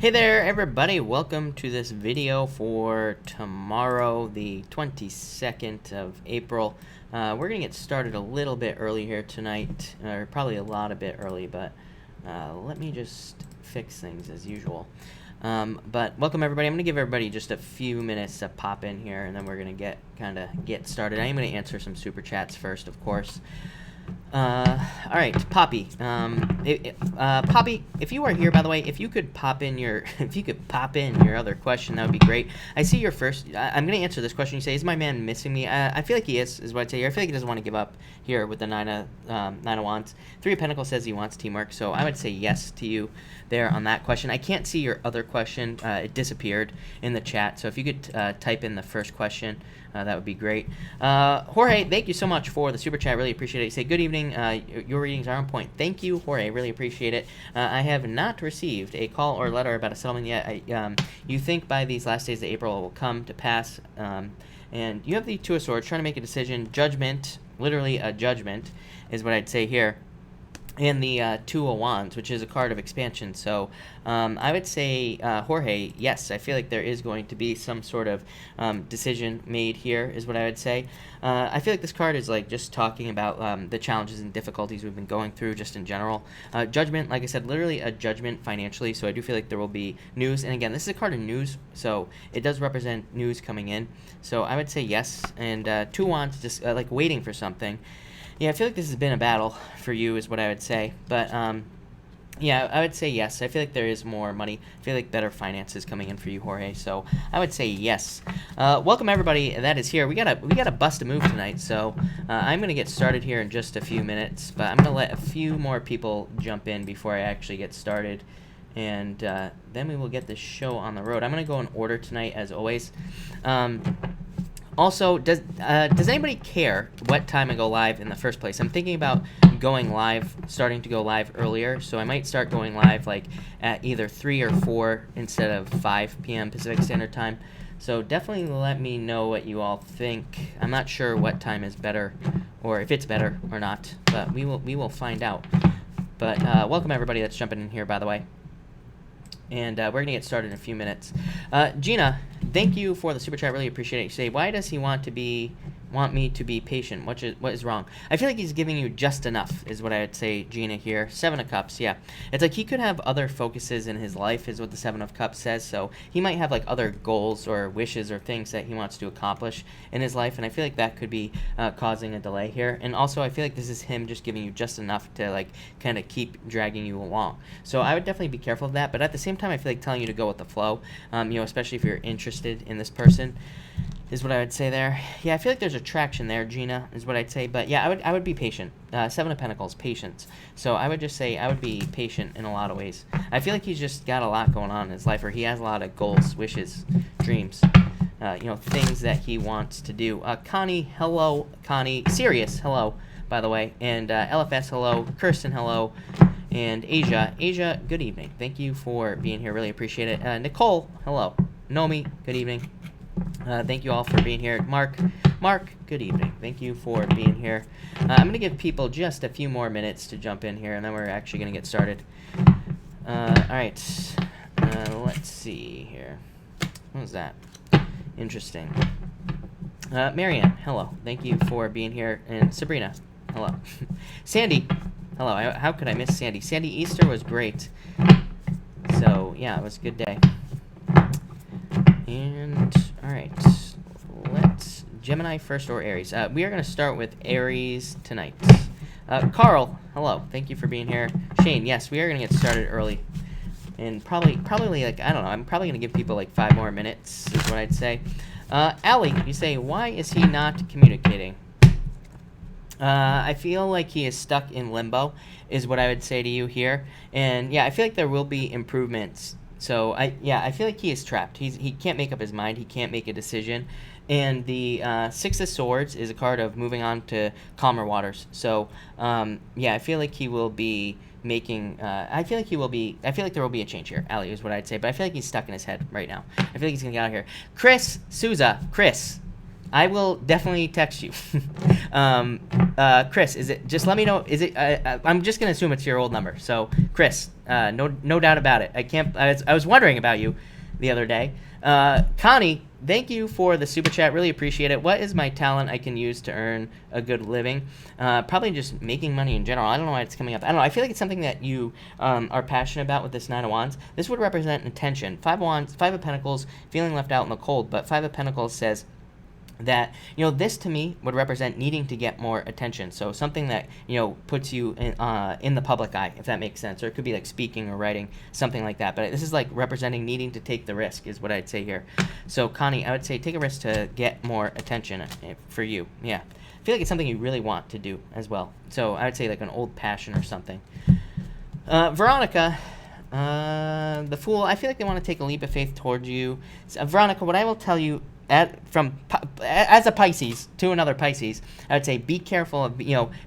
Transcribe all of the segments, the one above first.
Hey there everybody, welcome to this video for tomorrow, the 22nd of April. We're going to get started a little bit early here tonight, or probably a lot a bit early, but let me just fix things as usual. But welcome everybody. I'm going to give everybody just a few minutes to pop in here, and then we're going to get started. I am going to answer some super chats first, of course. All right, Poppy. Poppy, if you are here, by the way, if you could pop in your other question, that would be great. I see your first. I'm going to answer this question. You say, "Is my man missing me?" I feel like he is what I'd say here. I feel like he doesn't want to give up here with the nine of wands. Three of Pentacles says he wants teamwork, so I would say yes to you there on that question. I can't see your other question. It disappeared in the chat, so if you could type in the first question, that would be great. Jorge, thank you so much for the super chat. Really appreciate it. You say, "Good evening. Your readings are on point." Thank you, Jorge. Really appreciate it. I have not received a call or letter about a settlement yet. You think by these last days of April it will come to pass. And you have the Two of Swords trying to make a decision. Judgment, literally a judgment, is what I'd say here. And the Two of Wands, which is a card of expansion. So I would say, Jorge, yes, I feel like there is going to be some sort of decision made here, is what I would say. I feel like this card is like just talking about the challenges and difficulties we've been going through just in general. Judgment, like I said, literally a judgment financially. So I do feel like there will be news. And again, this is a card of news, so it does represent news coming in. So I would say yes. And Two of Wands, just like waiting for something. Yeah, I feel like this has been a battle for you, is what I would say. But, yeah, I would say yes. I feel like there is more money. I feel like better finances coming in for you, Jorge. So I would say yes. Welcome, everybody that is here. We got a bust a move tonight, so I'm going to get started here in just a few minutes. But I'm going to let a few more people jump in before I actually get started. And then we will get this show on the road. I'm going to go in order tonight, as always. Also, does anybody care what time I go live in the first place? I'm thinking about going live, starting to go live earlier, so I might start going live like at either 3 or 4 instead of 5 p.m. Pacific Standard Time. So definitely let me know what you all think. I'm not sure what time is better, or if it's better or not, but we will find out. But welcome everybody that's jumping in here, by the way. And we're going to get started in a few minutes. Gina, thank you for the super chat. Really appreciate it. You say, why does he want me to be patient? What is wrong? I feel like he's giving you just enough, is what I would say, Gina, here. Seven of Cups, yeah. It's like he could have other focuses in his life, is what the Seven of Cups says. So he might have like other goals or wishes or things that he wants to accomplish in his life. And I feel like that could be causing a delay here. And also, I feel like this is him just giving you just enough to like kind of keep dragging you along. So I would definitely be careful of that. But at the same time, I feel like telling you to go with the flow, especially if you're interested in this person, is what I would say there. Yeah, I feel like there's attraction there, Gina, is what I'd say. But yeah, I would be patient. Seven of Pentacles, patience. So I would just say I would be patient in a lot of ways. I feel like he's just got a lot going on in his life, or he has a lot of goals, wishes, dreams, things that he wants to do. Connie, hello. Connie, Sirius, hello, by the way. And LFS, hello. Kirsten, hello. And Asia, good evening. Thank you for being here. Really appreciate it. Nicole, hello. Nomi, good evening. Thank you all for being here. Mark, good evening. Thank you for being here. I'm going to give people just a few more minutes to jump in here, and then we're actually going to get started. All right. Let's see here. What was that? Interesting. Marianne, hello. Thank you for being here. And Sabrina, hello. Sandy, hello. How could I miss Sandy? Sandy, Easter was great. So, yeah, it was a good day. And, all right, let's Gemini first or Aries. We are going to start with Aries tonight. Carl, hello. Thank you for being here. Shane, yes, we are going to get started early. And probably like, I don't know, I'm probably going to give people like 5 more minutes is what I'd say. Allie, you say, why is he not communicating? I feel like he is stuck in limbo, is what I would say to you here. And, yeah, I feel like there will be improvements. So, I feel like he is trapped. He can't make up his mind. He can't make a decision. And the Six of Swords is a card of moving on to calmer waters. So, I feel like he will be making... I feel like there will be a change here, Ali, is what I'd say. But I feel like he's stuck in his head right now. I feel like he's going to get out of here. Chris Souza. Chris, I will definitely text you. Chris, is it? Just let me know. Is it? I'm just gonna assume it's your old number. So, Chris, no doubt about it. I was wondering about you the other day. Connie, thank you for the super chat. Really appreciate it. What is my talent I can use to earn a good living? Probably just making money in general. I don't know why it's coming up. I don't know. I feel like it's something that you are passionate about with this Nine of Wands. This would represent intention. Five of Wands, Five of Pentacles, feeling left out in the cold. But Five of Pentacles says that, this to me would represent needing to get more attention. So something that, puts you in the public eye, if that makes sense. Or it could be like speaking or writing, something like that. But this is like representing needing to take the risk is what I'd say here. So Connie, I would say take a risk to get more attention for you. Yeah. I feel like it's something you really want to do as well. So I would say like an old passion or something. Veronica, the Fool, I feel like they want to take a leap of faith towards you. Veronica, what I will tell you, as a Pisces to another Pisces, I would say be careful of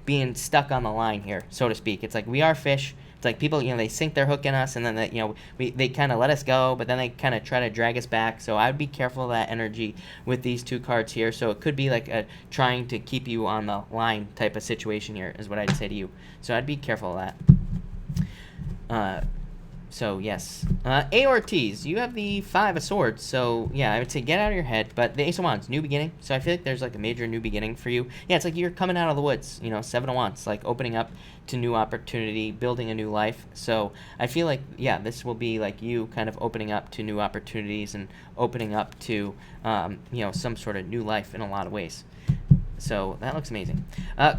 being stuck on the line here, so to speak. It's like we are fish. It's like people, they sink their hook in us, and then they kind of let us go, but then they kind of try to drag us back. So I would be careful of that energy with these two cards here. So it could be like a trying to keep you on the line type of situation here, is what I'd say to you. So I'd be careful of that. So, yes. A Ortiz, you have the Five of Swords. So, yeah, I would say get out of your head. But the Ace of Wands, new beginning. So, I feel like there's, like, a major new beginning for you. Yeah, it's like you're coming out of the woods. Seven of Wands, like, opening up to new opportunity, building a new life. So, I feel like, yeah, this will be, like, you kind of opening up to new opportunities and opening up to, some sort of new life in a lot of ways. So, that looks amazing.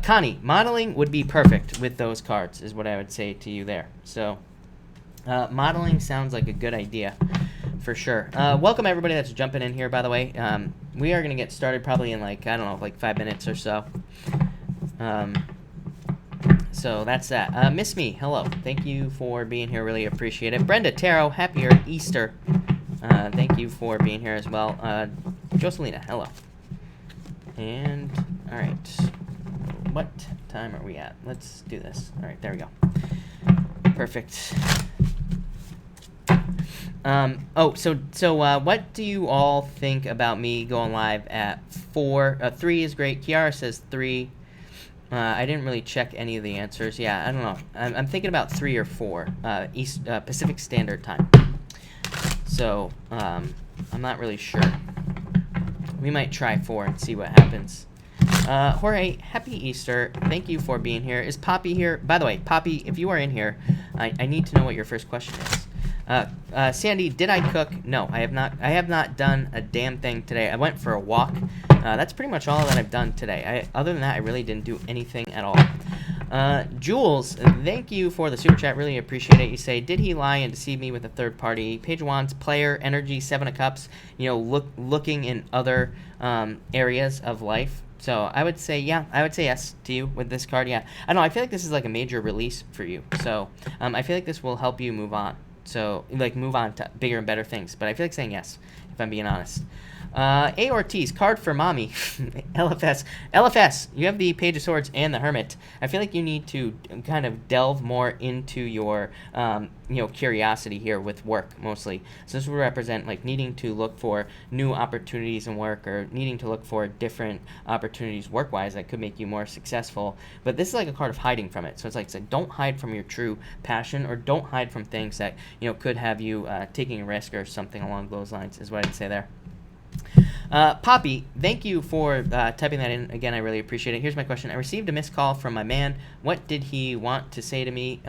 Connie, modeling would be perfect with those cards, is what I would say to you there. So... modeling sounds like a good idea, for sure. Welcome everybody that's jumping in here, by the way. We are going to get started probably in 5 minutes or so. So that's that. Miss Me, hello. Thank you for being here. Really appreciate it. Brenda Tarot, happier Easter. Thank you for being here as well. Jocelina, hello. And, all right. What time are we at? Let's do this. All right, there we go. Perfect. What do you all think about me going live at 4? 3 is great. Kiara says 3. I didn't really check any of the answers. Yeah, I don't know. I'm thinking about 3 or 4 Pacific Standard Time. So I'm not really sure. We might try 4 and see what happens. Jorge, happy Easter. Thank you for being here. Is Poppy here? By the way, Poppy, if you are in here, I need to know what your first question is. Sandy, did I cook? No, I have not. I have not done a damn thing today. I went for a walk. That's pretty much all that I've done today. Other than that, I really didn't do anything at all. Jules, thank you for the super chat. Really appreciate it. You say, did he lie and deceive me with a third party? Page of Wands, player, energy, Seven of Cups. Looking in other areas of life. So I would say, yeah, I would say yes to you with this card. Yeah, I don't know. I feel like this is like a major release for you. So I feel like this will help you move on. So, move on to bigger and better things. But I feel like saying yes, if I'm being honest. A Ortiz, card for mommy. LFS, you have the Page of Swords and the Hermit. I feel like you need to kind of delve more into your, curiosity here with work, mostly. So this would represent, needing to look for new opportunities in work or needing to look for different opportunities work-wise that could make you more successful. But this is like a card of hiding from it. So it's like, don't hide from your true passion or don't hide from things that, could have you taking a risk or something along those lines is what I'd say there. Poppy, thank you for typing that in. Again, I really appreciate it. Here's my question. I received a missed call from my man. What did he want to say to me?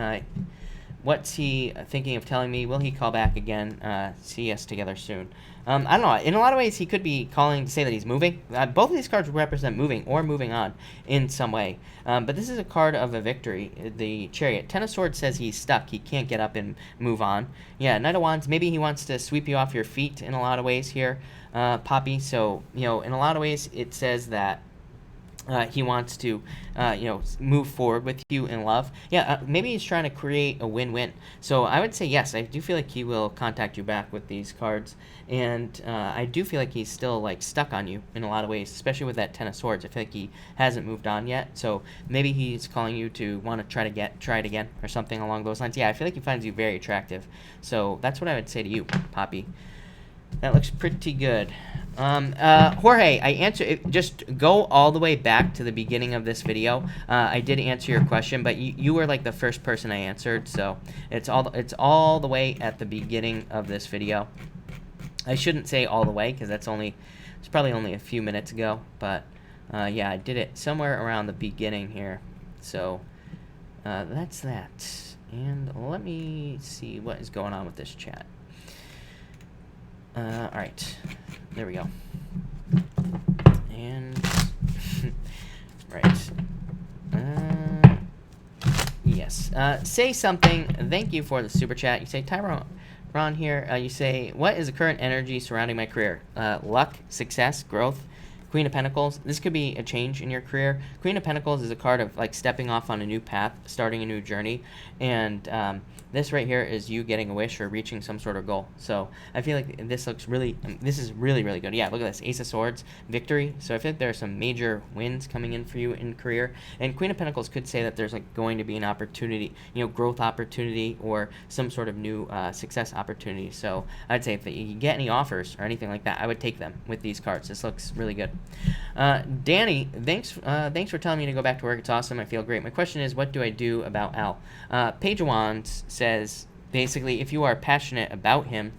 What's he thinking of telling me? Will he call back again? See us together soon. I don't know. In a lot of ways, he could be calling to say that he's moving. Both of these cards represent moving or moving on in some way. But this is a card of a victory, the Chariot. Ten of Swords says he's stuck. He can't get up and move on. Yeah, Knight of Wands, maybe he wants to sweep you off your feet in a lot of ways here, Poppy. So, in a lot of ways, it says that he wants to, move forward with you in love. Yeah, maybe he's trying to create a win-win. So I would say yes. I do feel like he will contact you back with these cards, and I do feel like he's still stuck on you in a lot of ways, especially with that Ten of Swords. I feel like he hasn't moved on yet. So maybe he's calling you to want to try it again or something along those lines. Yeah, I feel like he finds you very attractive. So that's what I would say to you, Poppy. That looks pretty good. Jorge, I answer it. Just go all the way back to the beginning of this video. I did answer your question, but you were like the first person I answered, so it's all the way at the beginning of this video. I shouldn't say all the way because it's probably only a few minutes ago, but yeah, I did it somewhere around the beginning here. So that's that. And let me see what is going on with this chat. All right, there we go. And right. Yes. Say something. Thank you for the super chat. You say, Tyrone, Ron here. You say, what is the current energy surrounding my career? Luck, success, growth. Queen of Pentacles. This could be a change in your career. Queen of Pentacles is a card of like stepping off on a new path, starting a new journey, and this right here is you getting a wish or reaching some sort of goal. So I feel like this is really, really good. Yeah, look at this, Ace of Swords, victory. So I feel like there are some major wins coming in for you in career. And Queen of Pentacles could say that there's like going to be an opportunity, growth opportunity or some sort of new success opportunity. So I'd say if you get any offers or anything like that, I would take them with these cards. This looks really good. Danny, thanks for telling me to go back to work. It's awesome. I feel great. My question is, what do I do about Al? Page of Wands says, basically, if you are passionate about him,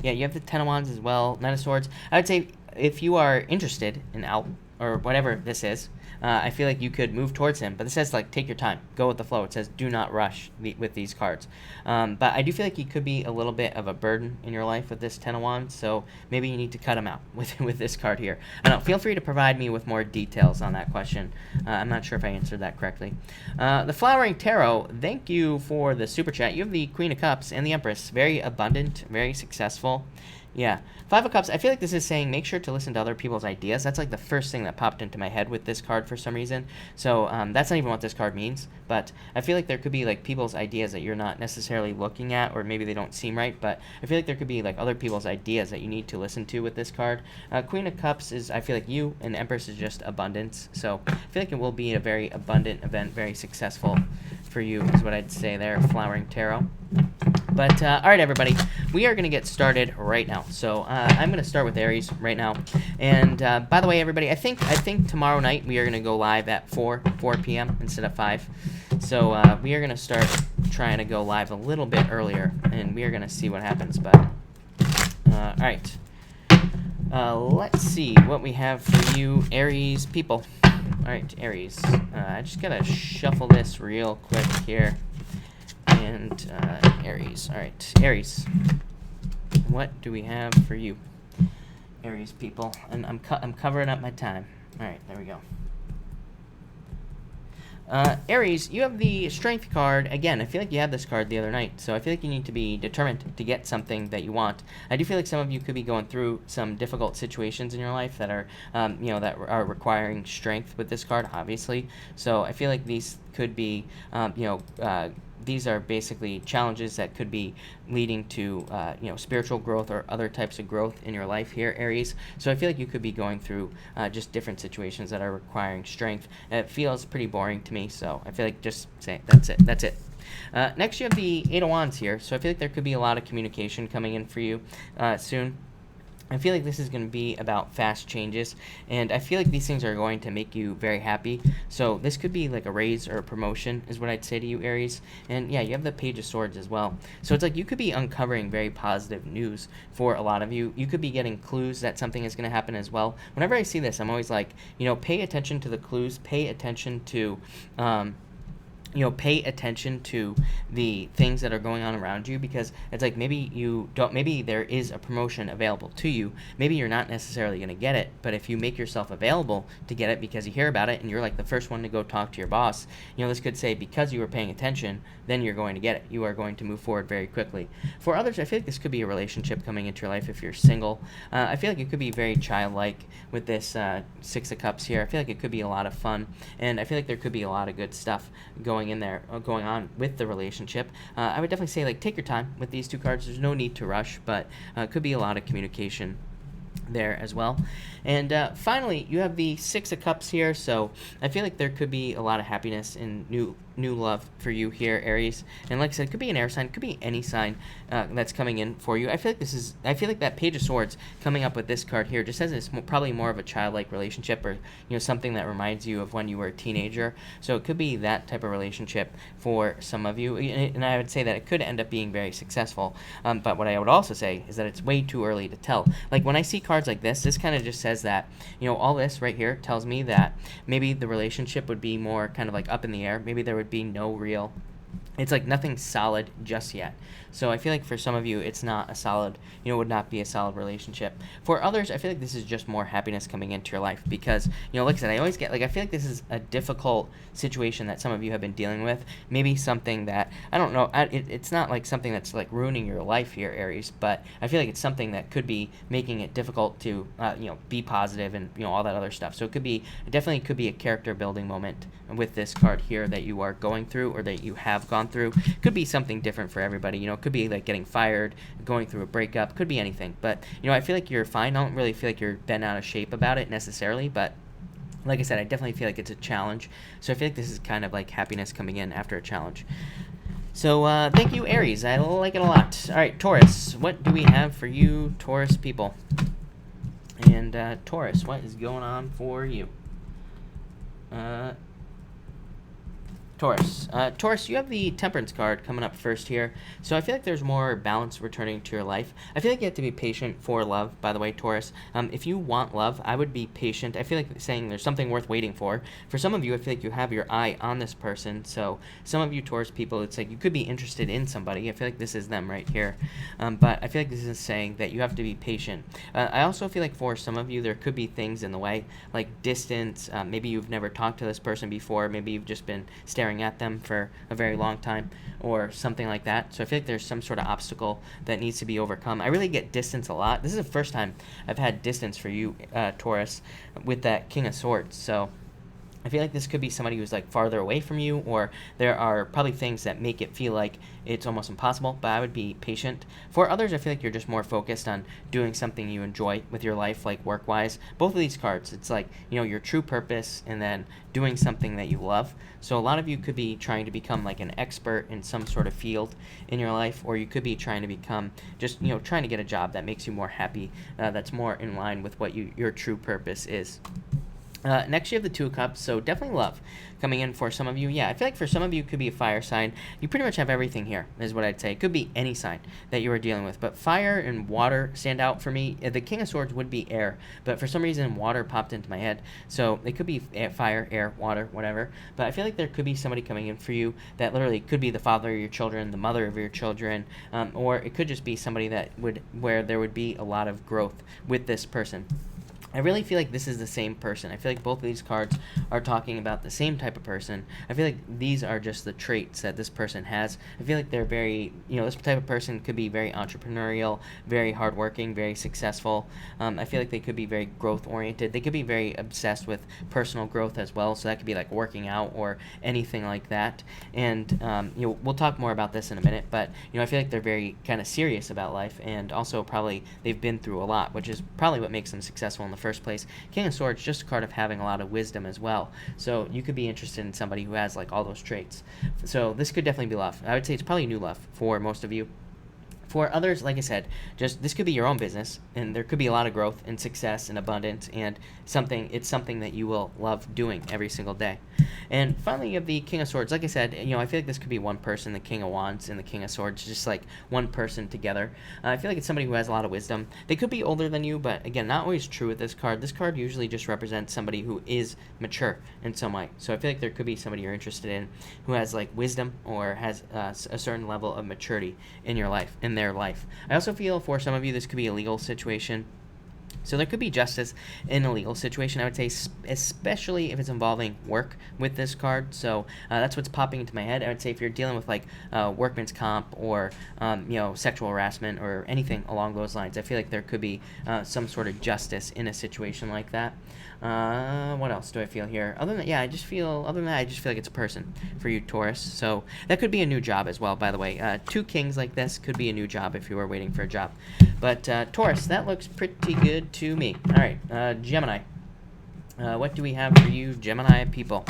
yeah, you have the Ten of Wands as well, Knight of Swords. I would say if you are interested in Al, or whatever this is, I feel like you could move towards him. But it says, like, take your time. Go with the flow. It says, do not rush with these cards. But I do feel like he could be a little bit of a burden in your life with this Ten of Wands. So maybe you need to cut him out with this card here. I don't know. Feel free to provide me with more details on that question. I'm not sure if I answered that correctly. The Flowering Tarot, thank you for the super chat. You have the Queen of Cups and the Empress. Very abundant, very successful. Yeah. Five of Cups, I feel like this is saying make sure to listen to other people's ideas. That's like the first thing that popped into my head with this card for some reason. So that's not even what this card means. But I feel like there could be like people's ideas that you're not necessarily looking at, or maybe they don't seem right. But I feel like there could be like other people's ideas that you need to listen to with this card. Queen of Cups is, I feel like you, and Empress is just abundance. So I feel like it will be a very abundant event, very successful for you is what I'd say there, Flowering Tarot. But, all right, everybody, we are going to get started right now. So I'm going to start with Aries right now. And by the way, everybody, I think tomorrow night we are going to go live at 4 p.m. instead of 5. So we are going to start trying to go live a little bit earlier, and we are going to see what happens. But, all right. Let's see what we have for you, Aries people. All right, Aries. I just got to shuffle this real quick here. And Aries. All right, Aries. What do we have for you, Aries people? And I'm covering up my time. All right, there we go. Aries, you have the Strength card. Again, I feel like you had this card the other night, so I feel like you need to be determined to get something that you want. I do feel like some of you could be going through some difficult situations in your life that are, that are requiring strength with this card, obviously. So I feel like these could be, these are basically challenges that could be leading to, spiritual growth or other types of growth in your life here, Aries. So I feel like you could be going through just different situations that are requiring strength. It feels pretty boring to me, so I feel like just say, that's it. Next, you have the Eight of Wands here. So I feel like there could be a lot of communication coming in for you soon. I feel like this is going to be about fast changes, and I feel like these things are going to make you very happy. So this could be like a raise or a promotion is what I'd say to you, Aries. And yeah, you have the Page of Swords as well. So it's like you could be uncovering very positive news for a lot of you. You could be getting clues that something is going to happen as well. Whenever I see this, I'm always like, pay attention to the clues, pay attention to pay attention to the things that are going on around you, because it's like maybe there is a promotion available to you. Maybe you're not necessarily going to get it, but if you make yourself available to get it because you hear about it and you're like the first one to go talk to your boss, this could say because you were paying attention, then you're going to get it. You are going to move forward very quickly. For others, I feel like this could be a relationship coming into your life if you're single. I feel like it could be very childlike with this Six of Cups here. I feel like it could be a lot of fun, and I feel like there could be a lot of good stuff going on with the relationship. I would definitely say, like, take your time with these two cards. There's no need to rush, but it could be a lot of communication there as well. And finally, you have the Six of Cups here, so I feel like there could be a lot of happiness in new new love for you here, Aries. And like I said, it could be an air sign, it could be any sign that's coming in for you. I feel like that Page of Swords coming up with this card here just says it's probably more of a childlike relationship, or something that reminds you of when you were a teenager. So it could be that type of relationship for some of you, and I would say that it could end up being very successful. But what I would also say is that it's way too early to tell. Like when I see cards like this kind of just says that, all this right here tells me that maybe the relationship would be more kind of like up in the air. Maybe there would be no real, it's like nothing solid just yet. So I feel like for some of you, it's not a solid, would not be a solid relationship. For others, I feel like this is just more happiness coming into your life because, like I said, I always get, I feel like this is a difficult situation that some of you have been dealing with. Maybe something that, I don't know, it's not like something that's like ruining your life here, Aries, but I feel like it's something that could be making it difficult to, be positive and, all that other stuff. So it definitely could be a character building moment with this card here that you are going through or that you have gone through. Could be something different for everybody, it could be like getting fired, going through a breakup, could be anything. But, I feel like you're fine. I don't really feel like you're bent out of shape about it necessarily, but like I said, I definitely feel like it's a challenge. So I feel like this is kind of like happiness coming in after a challenge. So thank you, Aries. I like it a lot. All right, Taurus, what do we have for you, Taurus people? And Taurus, what is going on for you? Taurus, you have the Temperance card coming up first here. So I feel like there's more balance returning to your life. I feel like you have to be patient for love, by the way, Taurus. If you want love, I would be patient. I feel like saying there's something worth waiting for. For some of you, I feel like you have your eye on this person. So some of you Taurus people, it's like you could be interested in somebody. I feel like this is them right here. But I feel like this is saying that you have to be patient. I also feel like for some of you, there could be things in the way, like distance. Maybe you've never talked to this person before. Maybe you've just been staring at them for a very long time or something like that. So I feel like there's some sort of obstacle that needs to be overcome. I really get distance a lot. This is the first time I've had distance for you, Taurus, with that King of Swords. So I feel like this could be somebody who's like farther away from you, or there are probably things that make it feel like it's almost impossible, but I would be patient. For others, I feel like you're just more focused on doing something you enjoy with your life, like work-wise. Both of these cards, it's like, your true purpose and then doing something that you love. So a lot of you could be trying to become like an expert in some sort of field in your life, or you could be trying to become just, trying to get a job that makes you more happy, that's more in line with what your true purpose is. Next, you have the Two of Cups, so definitely love coming in for some of you. Yeah, I feel like for some of you, it could be a fire sign. You pretty much have everything here, is what I'd say. It could be any sign that you are dealing with, but fire and water stand out for me. The King of Swords would be air, but for some reason, water popped into my head. So it could be fire, air, water, whatever. But I feel like there could be somebody coming in for you that literally could be the father of your children, the mother of your children, or it could just be somebody where there would be a lot of growth with this person. I really feel like this is the same person. I feel like both of these cards are talking about the same type of person. I feel like these are just the traits that this person has. I feel like they're very, this type of person could be very entrepreneurial, very hardworking, very successful. I feel like they could be very growth-oriented. They could be very obsessed with personal growth as well, so that could be like working out or anything like that. And, we'll talk more about this in a minute, but, I feel like they're very kind of serious about life, and also probably they've been through a lot, which is probably what makes them successful in the first place. King of Swords, just a card of having a lot of wisdom as well. So you could be interested in somebody who has like all those traits. So this could definitely be love. I would say it's probably new love for most of you. For others, like I said, just this could be your own business, and there could be a lot of growth and success and abundance, and it's something that you will love doing every single day. And finally, you have the King of Swords. Like I said, I feel like this could be one person, the King of Wands and the King of Swords, just like one person together. I feel like it's somebody who has a lot of wisdom. They could be older than you, but again, not always true with this card. This card usually just represents somebody who is mature in some way. So I feel like there could be somebody you're interested in who has like wisdom or has a certain level of maturity in your life, in their life. I also feel for some of you, this could be a legal situation. So there could be justice in a legal situation, I would say, especially if it's involving work with this card. So that's what's popping into my head. I would say if you're dealing with like workman's comp or sexual harassment or anything along those lines, I feel like there could be some sort of justice in a situation like that. What else do I feel here? Other than that, I just feel like it's a person for you, Taurus. So that could be a new job as well, by the way. Two kings like this could be a new job if you were waiting for a job. But Taurus, that looks pretty good to me. All right, Gemini. What do we have for you, Gemini people?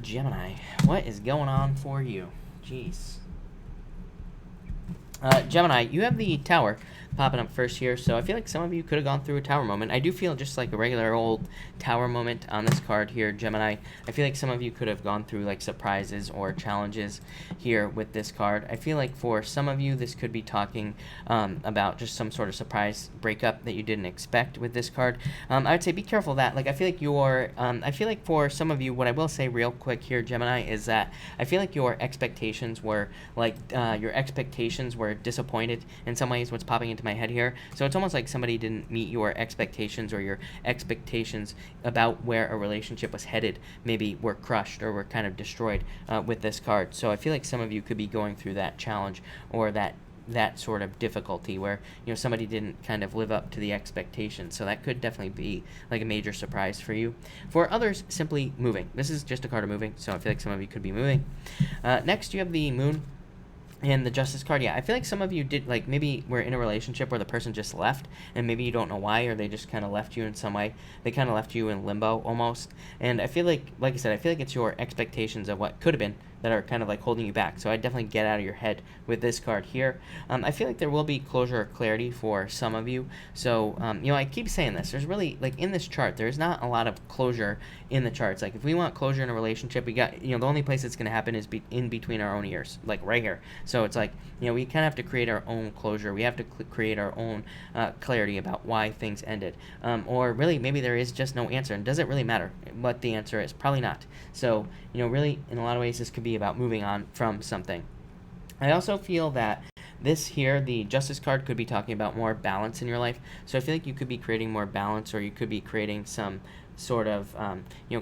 Gemini, what is going on for you? Jeez. Gemini, you have the Tower popping up first here, so I feel like some of you could have gone through a Tower moment. I do feel just like a regular old Tower moment on this card here, Gemini. I feel like some of you could have gone through like surprises or challenges here with this card. I feel like for some of you, this could be talking about just some sort of surprise breakup that you didn't expect with this card. I would say be careful of that. Like, I feel like for some of you, what I will say real quick here, Gemini, is that I feel like your expectations were disappointed in some ways. What's popping into my head here, so it's almost like somebody didn't meet your expectations, or your expectations about where a relationship was headed maybe were crushed or were kind of destroyed with this card. So I feel like some of you could be going through that challenge or that sort of difficulty where somebody didn't kind of live up to the expectations. So that could definitely be like a major surprise for you. For others, simply moving. This is just a card of moving, so I feel like some of you could be moving. Next, you have the Moon and the Justice card. Yeah, I feel like some of you did, like, maybe we're in a relationship where the person just left, and maybe you don't know why, or they just kind of left you in some way. They kind of left you in limbo almost. And I feel like I said, I feel like it's your expectations of what could have been that are kind of like holding you back. So I definitely get out of your head with this card here. I feel like there will be closure or clarity for some of you. So, I keep saying this. There's really, like, in this chart, there's not a lot of closure in the charts. Like, if we want closure in a relationship, we got, the only place it's going to happen is in between our own ears, like right here. So it's like, we kind of have to create our own closure. We have to create our own clarity about why things ended. Or really, maybe there is just no answer. And does it really matter what the answer is? Probably not. So, really, in a lot of ways, this could be about moving on from something. I also feel that this here, the Justice card, could be talking about more balance in your life. So I feel like you could be creating more balance, or you could be creating some sort of,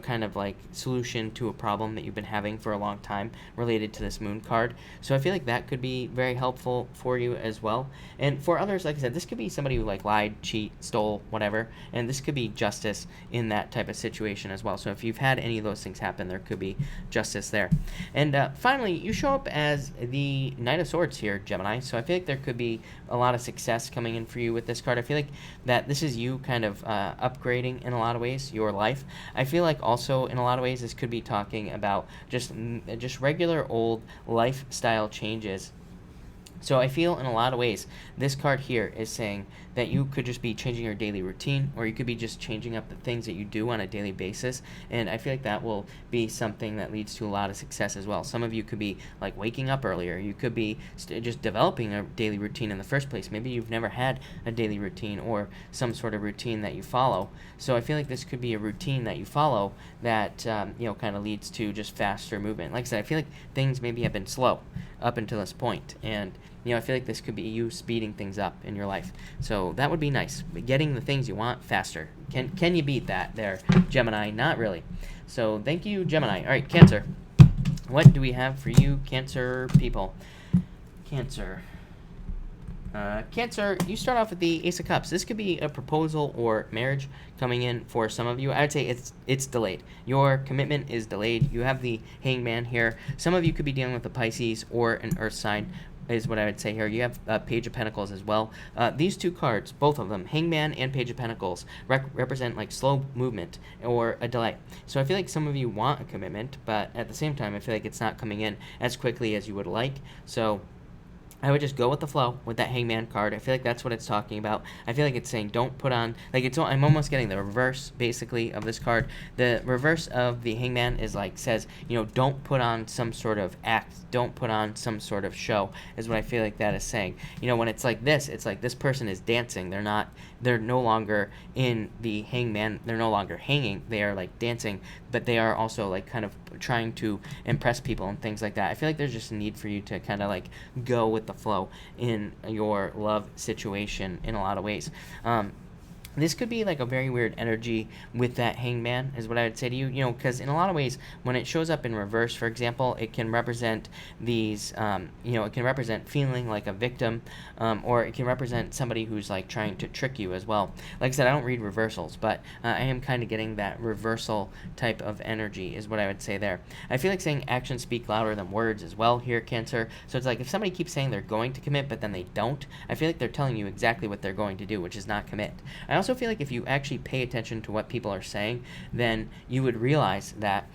kind of like solution to a problem that you've been having for a long time related to this Moon card. So I feel like that could be very helpful for you as well. And for others, like I said, this could be somebody who like lied, cheat, stole, whatever. And this could be justice in that type of situation as well. So if you've had any of those things happen, there could be justice there. And finally, you show up as the Knight of Swords here, Gemini. So I feel like there could be a lot of success coming in for you with this card. I feel like that this is you kind of upgrading in a lot of ways your life. I feel like also in a lot of ways this could be talking about just regular old lifestyle changes. So I feel in a lot of ways this card here is saying that you could just be changing your daily routine, or you could be just changing up the things that you do on a daily basis. And I feel like that will be something that leads to a lot of success as well. Some of you could be like waking up earlier. You could be just developing a daily routine in the first place. Maybe you've never had a daily routine or some sort of routine that you follow. So I feel like this could be a routine that you follow that kind of leads to just faster movement. Like I said, I feel like things maybe have been slow up until this point, and I feel like this could be you speeding things up in your life. So that would be nice, getting the things you want faster. Can you beat that there, Gemini? Not really. So thank you, Gemini. All right, Cancer. What do we have for you, Cancer people? Cancer. Cancer, you start off with the Ace of Cups. This could be a proposal or marriage coming in for some of you. I would say it's delayed. Your commitment is delayed. You have the Hangman here. Some of you could be dealing with a Pisces or an Earth sign, is what I would say here. You have Page of Pentacles as well. These two cards, both of them, Hangman and Page of Pentacles, represent like slow movement or a delay. So I feel like some of you want a commitment, but at the same time, I feel like it's not coming in as quickly as you would like. So I would just go with the flow with that Hangman card. I feel like that's what it's talking about. I feel like it's saying don't put on, like I'm almost getting the reverse basically of this card. The reverse of the Hangman is like says, don't put on some sort of act, don't put on some sort of show, is what I feel like that is saying. When it's like this person is dancing. They're no longer in the Hangman, they're no longer hanging, they are like dancing, but they are also like kind of trying to impress people and things like that. I feel like there's just a need for you to kind of like go with the flow in your love situation in a lot of ways. This could be like a very weird energy with that Hangman, is what I would say to you, because in a lot of ways, when it shows up in reverse, for example, it can represent these, it can represent feeling like a victim, or it can represent somebody who's like trying to trick you as well. Like I said, I don't read reversals, but I am kind of getting that reversal type of energy, is what I would say there. I feel like saying actions speak louder than words as well here, Cancer. So it's like if somebody keeps saying they're going to commit, but then they don't, I feel like they're telling you exactly what they're going to do, which is not commit. I also feel like if you actually pay attention to what people are saying, then you would realize that,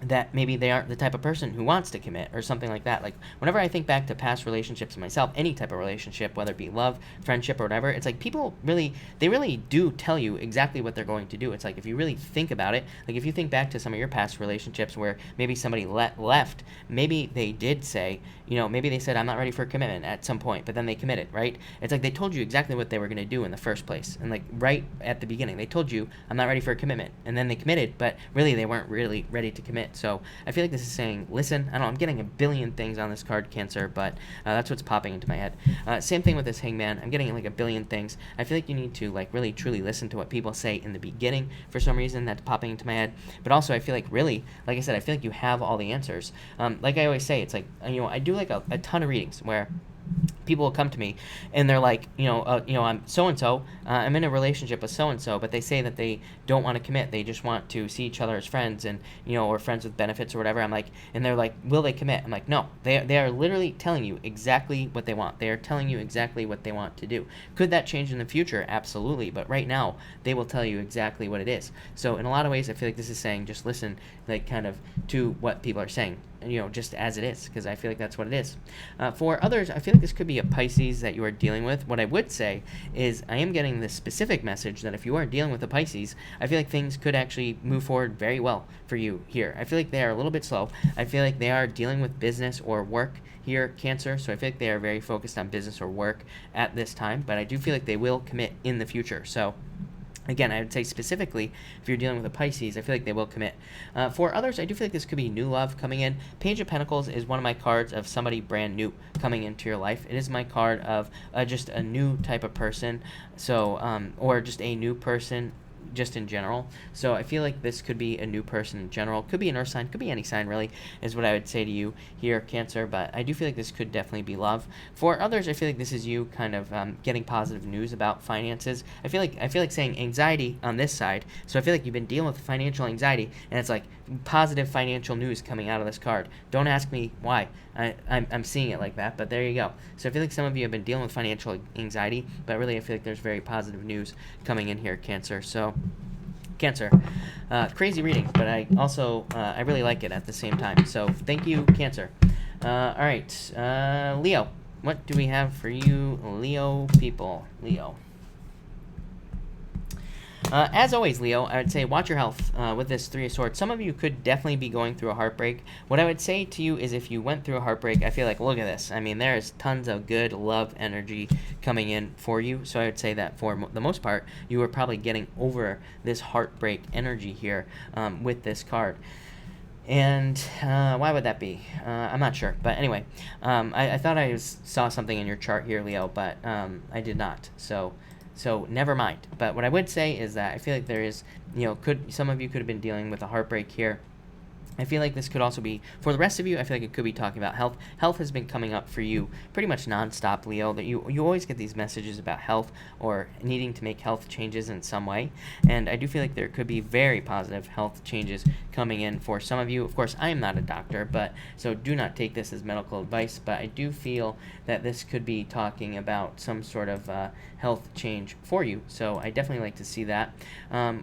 that maybe they aren't the type of person who wants to commit or something like that. Like whenever I think back to past relationships myself, any type of relationship, whether it be love, friendship, or whatever, it's like people they really do tell you exactly what they're going to do. It's like if you really think about it, like if you think back to some of your past relationships where maybe somebody left, maybe they did say, maybe they said, I'm not ready for a commitment at some point, but then they committed, right? It's like they told you exactly what they were going to do in the first place. And like right at the beginning, they told you, I'm not ready for a commitment. And then they committed, but really they weren't really ready to commit. So I feel like this is saying, listen, I don't know, I'm getting a billion things on this card, Cancer, but that's what's popping into my head. Same thing with this Hangman. I'm getting like a billion things. I feel like you need to like really truly listen to what people say in the beginning for some reason. That's popping into my head. But also I feel like really, like I said, I feel like you have all the answers. Like I always say, it's like, I do like a ton of readings where people will come to me and they're like, I'm so-and-so, I'm in a relationship with so-and-so, but they say that they don't want to commit. They just want to see each other as friends and, or friends with benefits or whatever. I'm like, and they're like, will they commit? I'm like, no, they are literally telling you exactly what they want. They are telling you exactly what they want to do. Could that change in the future? Absolutely. But right now they will tell you exactly what it is. So in a lot of ways, I feel like this is saying, just listen, like kind of to what people are saying, just as it is, because I feel like that's what it is. For others, I feel like this could be a Pisces that you are dealing with. What I would say is I am getting this specific message that if you are dealing with a Pisces, I feel like things could actually move forward very well for you here. I feel like they are a little bit slow. I feel like they are dealing with business or work here, Cancer, so I feel like they are very focused on business or work at this time, but I do feel like they will commit in the future. So again, I would say specifically, if you're dealing with a Pisces, I feel like they will commit. For others, I do feel like this could be new love coming in. Page of Pentacles is one of my cards of somebody brand new coming into your life. It is my card of just a new type of person, so or just a new person just in general. So I feel like this could be a new person in general. Could be an earth sign, could be any sign really, is what I would say to you here, Cancer, but I do feel like this could definitely be love. For others, I feel like this is you kind of getting positive news about finances. I feel like saying anxiety on this side, so I feel like you've been dealing with financial anxiety, and it's like positive financial news coming out of this card. Don't ask me why. I'm seeing it like that, but there you go. So I feel like some of you have been dealing with financial anxiety, but really I feel like there's very positive news coming in here, Cancer. So Cancer, crazy reading, but I also I really like it at the same time. So thank you, Cancer. All right, Leo, what do we have for you, Leo people? Leo. As always, Leo, I would say watch your health with this Three of Swords. Some of you could definitely be going through a heartbreak. What I would say to you is if you went through a heartbreak, I feel like, look at this. I mean, there is tons of good love energy coming in for you. So I would say that for the most part, you are probably getting over this heartbreak energy here with this card. And why would that be? I'm not sure. But anyway, I thought I saw something in your chart here, Leo, but I did not. So never mind. But what I would say is that I feel like there is, some of you could have been dealing with a heartbreak here. I feel like this could also be, for the rest of you, I feel like it could be talking about health. Health has been coming up for you pretty much nonstop, Leo, that you always get these messages about health or needing to make health changes in some way. And I do feel like there could be very positive health changes coming in for some of you. Of course, I am not a doctor, but so do not take this as medical advice, but I do feel that this could be talking about some sort of health change for you. So I definitely like to see that.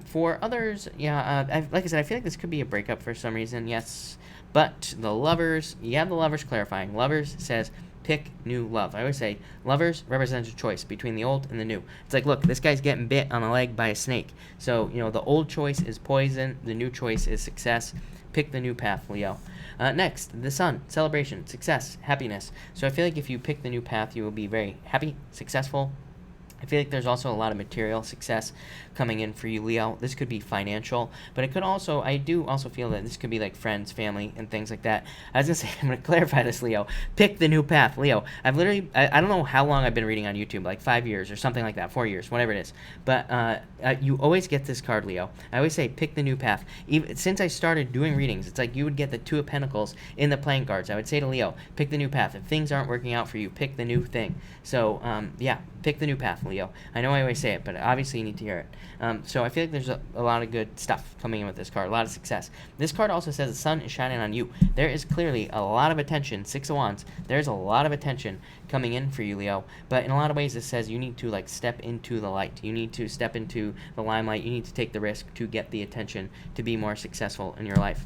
For others, like I said, I feel like this could be a breakup for some reason. Yes, but the Lovers, you have the Lovers clarifying. Lovers says pick new love. I always say Lovers represents a choice between the old and the new. It's like, look, this guy's getting bit on the leg by a snake. So, the old choice is poison, the new choice is success. Pick the new path, Leo. Next, the Sun, celebration, success, happiness. So I feel like if you pick the new path, you will be very happy, successful. I feel like there's also a lot of material success coming in for you, Leo. This could be financial, but it could also, I do also feel that this could be like friends, family, and things like that. I was going to say, I'm going to clarify this, Leo. Pick the new path, Leo. I've literally, I don't know how long I've been reading on YouTube, like 5 years or something like that, 4 years, whatever it is. But you always get this card, Leo. I always say pick the new path. Even since I started doing readings, it's like you would get the Two of Pentacles in the playing cards. I would say to Leo, pick the new path. If things aren't working out for you, pick the new thing. So, pick the new path, Leo. I know I always say it, but obviously you need to hear it. So I feel like there's a lot of good stuff coming in with this card, a lot of success. This card also says the sun is shining on you. There is clearly a lot of attention, Six of Wands. There's a lot of attention coming in for you, Leo. But in a lot of ways, it says you need to step into the light. You need to step into the limelight. You need to take the risk to get the attention to be more successful in your life.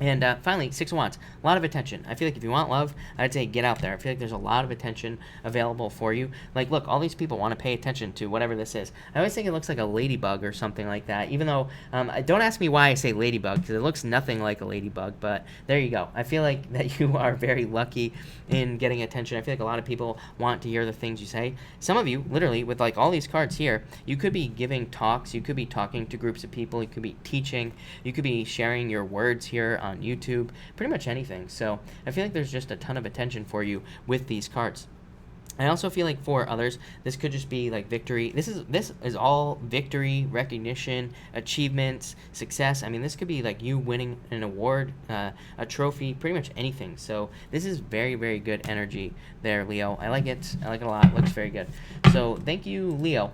And finally, Six of Wands, a lot of attention. I feel like if you want love, I'd say get out there. I feel like there's a lot of attention available for you. Like, look, all these people want to pay attention to whatever this is. I always think it looks like a ladybug or something like that, even though, don't ask me why I say ladybug, because it looks nothing like a ladybug, but there you go. I feel like that you are very lucky in getting attention. I feel like a lot of people want to hear the things you say. Some of you, literally, with like all these cards here, you could be giving talks, you could be talking to groups of people, you could be teaching, you could be sharing your words here on YouTube, pretty much anything. So I feel like there's just a ton of attention for you with these cards. I also feel like for others, this could just be like victory. This is all victory, recognition, achievements, success. I mean, this could be like you winning an award, a trophy, pretty much anything. So this is very, very good energy there, Leo. I like it. I like it a lot. It looks very good. So thank you, Leo.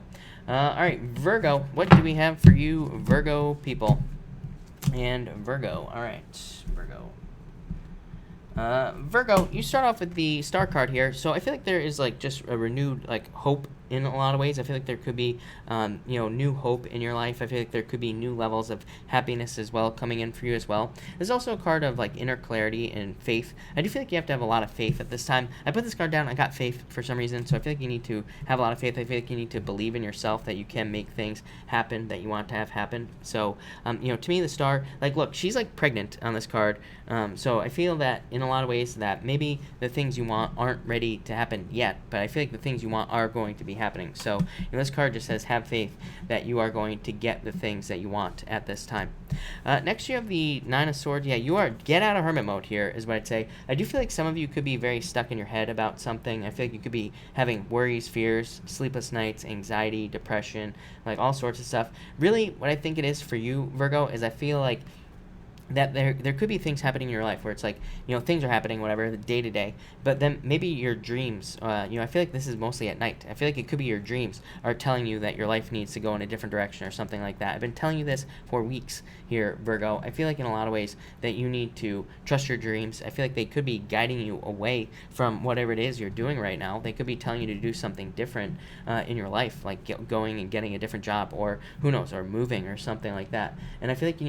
All right, Virgo. What do we have for you, Virgo people? And Virgo. All right, Virgo. Virgo, you start off with the star card here. So I feel like there is like just a renewed like hope in a lot of ways. I feel like there could be, new hope in your life. I feel like there could be new levels of happiness as well coming in for you as well. There's also a card of like inner clarity and faith. I do feel like you have to have a lot of faith at this time. I put this card down. I got faith for some reason. So I feel like you need to have a lot of faith. I feel like you need to believe in yourself that you can make things happen that you want to have happen. So, to me, the star, like, look, she's like pregnant on this card. So I feel that in a lot of ways that maybe the things you want aren't ready to happen yet, but I feel like the things you want are going to be happening. So this card just says have faith that you are going to get the things that you want at this time. Next you have the Nine of Swords. Yeah, you are get out of hermit mode here is what I'd say. I do feel like some of you could be very stuck in your head about something. I feel like you could be having worries, fears, sleepless nights, anxiety, depression, like all sorts of stuff. Really what I think it is for you, Virgo, is I feel like that there could be things happening in your life where it's like, things are happening, whatever, the day to day, but then maybe your dreams, I feel like this is mostly at night. I feel like it could be your dreams are telling you that your life needs to go in a different direction or something like that. I've been telling you this for weeks here, Virgo. I feel like in a lot of ways that you need to trust your dreams. I feel like they could be guiding you away from whatever it is you're doing right now. They could be telling you to do something different in your life, like going and getting a different job, or who knows, or moving or something like that. And I feel like you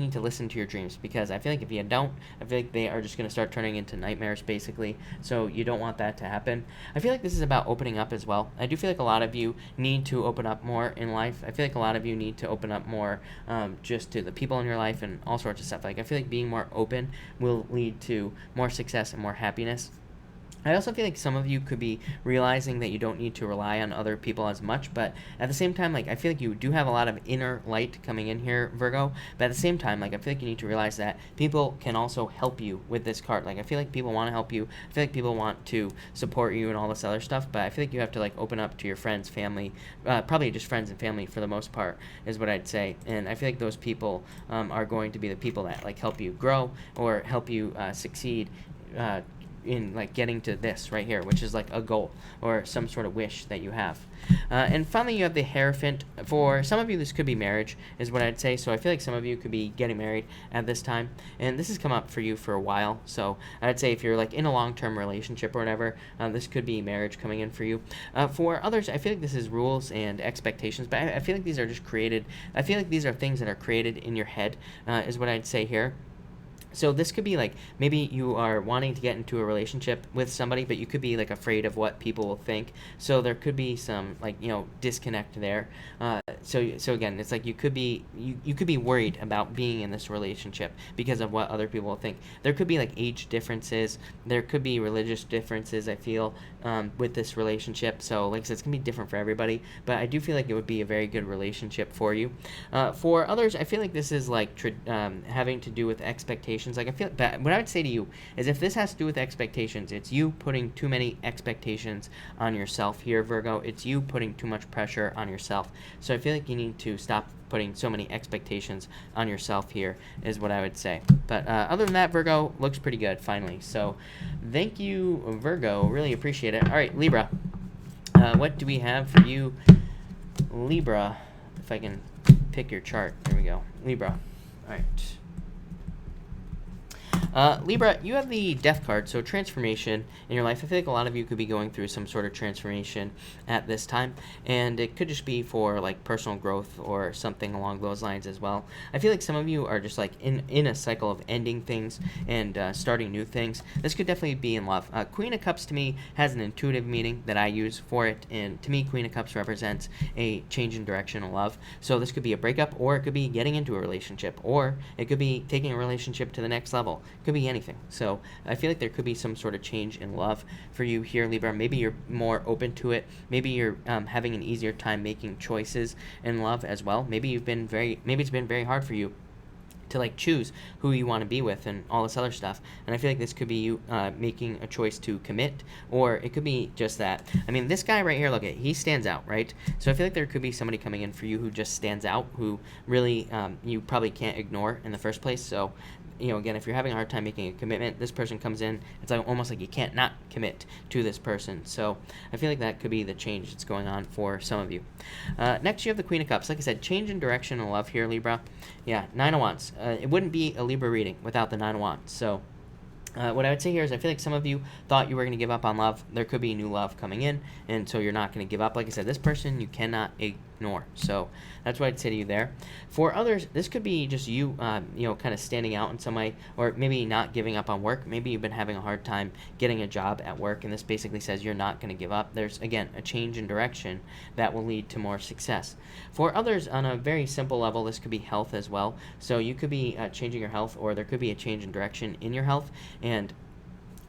need to listen to your dreams, because I feel like if you don't, I feel like they are just going to start turning into nightmares basically. So you don't want that to happen. I feel like this is about opening up as well. I do feel like a lot of you need to open up more in life. I feel like a lot of you need to open up more just to the people in your life and all sorts of stuff. Like I feel like being more open will lead to more success and more happiness. I also feel like some of you could be realizing that you don't need to rely on other people as much, but at the same time, like, I feel like you do have a lot of inner light coming in here, Virgo, but at the same time, like, I feel like you need to realize that people can also help you with this card. Like, I feel like people want to help you. I feel like people want to support you and all this other stuff, but I feel like you have to, like, open up to your friends, family, probably just friends and family for the most part, is what I'd say. And I feel like those people are going to be the people that, like, help you grow or help you succeed in like getting to this right here, which is like a goal or some sort of wish that you have. And finally, you have the Hierophant. For some of you, this could be marriage, is what I'd say. So I feel like some of you could be getting married at this time, and this has come up for you for a while. So I'd say if you're like in a long-term relationship or whatever, this could be marriage coming in for you. For others, I feel like this is rules and expectations, but I feel like these are just created. I feel like these are things that are created in your head, is what I'd say here. So this could be like, maybe you are wanting to get into a relationship with somebody, but you could be like afraid of what people will think. So there could be some like, disconnect there. So again, it's like you could be worried about being in this relationship because of what other people will think. There could be like age differences. There could be religious differences, I feel, with this relationship. So like I said, it's going to be different for everybody, but I do feel like it would be a very good relationship for you. For others, I feel like this is like having to do with expectations. Like I feel, but what I would say to you is if this has to do with expectations, it's you putting too many expectations on yourself here, Virgo. It's you putting too much pressure on yourself. So I feel like you need to stop putting so many expectations on yourself here, is what I would say. But other than that, Virgo looks pretty good finally. So thank you, Virgo. Really appreciate it. All right, Libra. What do we have for you, Libra? If I can pick your chart. There we go. Libra. All right. Libra, you have the Death card, so transformation in your life. I feel like a lot of you could be going through some sort of transformation at this time, and it could just be for like personal growth or something along those lines as well. I feel like some of you are just like in a cycle of ending things and starting new things. This could definitely be in love. Queen of Cups to me has an intuitive meaning that I use for it, and to me, Queen of Cups represents a change in direction of love. So this could be a breakup, or it could be getting into a relationship, or it could be taking a relationship to the next level. Could be anything. So I feel like there could be some sort of change in love for you here, Libra. Maybe you're more open to it. Maybe you're having an easier time making choices in love as well. Maybe it's been very hard for you to like choose who you want to be with and all this other stuff. And I feel like this could be you making a choice to commit, or it could be just that. I mean, this guy right here, look at, he stands out, right? So I feel like there could be somebody coming in for you who just stands out, who really you probably can't ignore in the first place. So again, if you're having a hard time making a commitment, this person comes in, it's like almost like you can't not commit to this person. So I feel like that could be the change that's going on for some of you. Next, you have the Queen of Cups. Like I said, change in direction of love here, Libra. Yeah, Nine of Wands. It wouldn't be a Libra reading without the Nine of Wands. So what I would say here is I feel like some of you thought you were going to give up on love. There could be new love coming in, and so you're not going to give up. Like I said, this person you cannot ignore. So that's what I'd say to you there. For others, this could be just you, kind of standing out in some way, or maybe not giving up on work. Maybe you've been having a hard time getting a job at work, and this basically says you're not going to give up. There's, again, a change in direction that will lead to more success. For others, on a very simple level, this could be health as well. So you could be changing your health, or there could be a change in direction in your health, and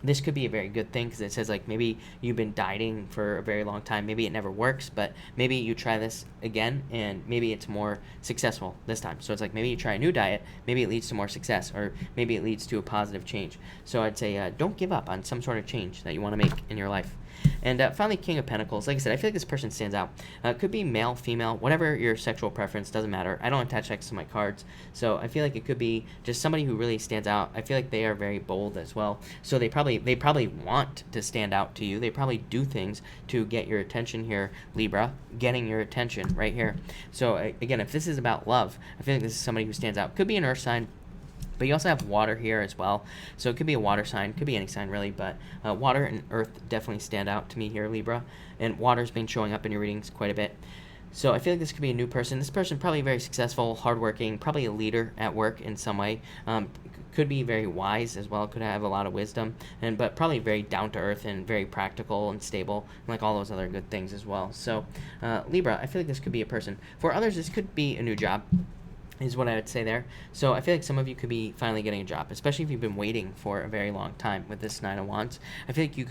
this could be a very good thing because it says like maybe you've been dieting for a very long time. Maybe it never works, but maybe you try this again and maybe it's more successful this time. So it's like maybe you try a new diet, maybe it leads to more success, or maybe it leads to a positive change. So I'd say don't give up on some sort of change that you want to make in your life. And finally, King of Pentacles. Like I said, I feel like this person stands out. Could be male, female, whatever your sexual preference, doesn't matter. I don't attach sex to my cards, so I feel like it could be just somebody who really stands out. I feel like they are very bold as well, so they probably want to stand out to you. They probably do things to get your attention here, Libra, getting your attention right here. So again, if this is about love, I feel like this is somebody who stands out. Could be an earth sign, but you also have water here as well. So it could be a water sign, could be any sign really, but water and earth definitely stand out to me here, Libra. And water's been showing up in your readings quite a bit. So I feel like this could be a new person. This person probably very successful, hardworking, probably a leader at work in some way. Could be very wise as well, could have a lot of wisdom, but probably very down to earth and very practical and stable, and like all those other good things as well. So Libra, I feel like this could be a person. For others, this could be a new job, is what I would say there. So I feel like some of you could be finally getting a job, especially if you've been waiting for a very long time with this Nine of Wands. I feel like you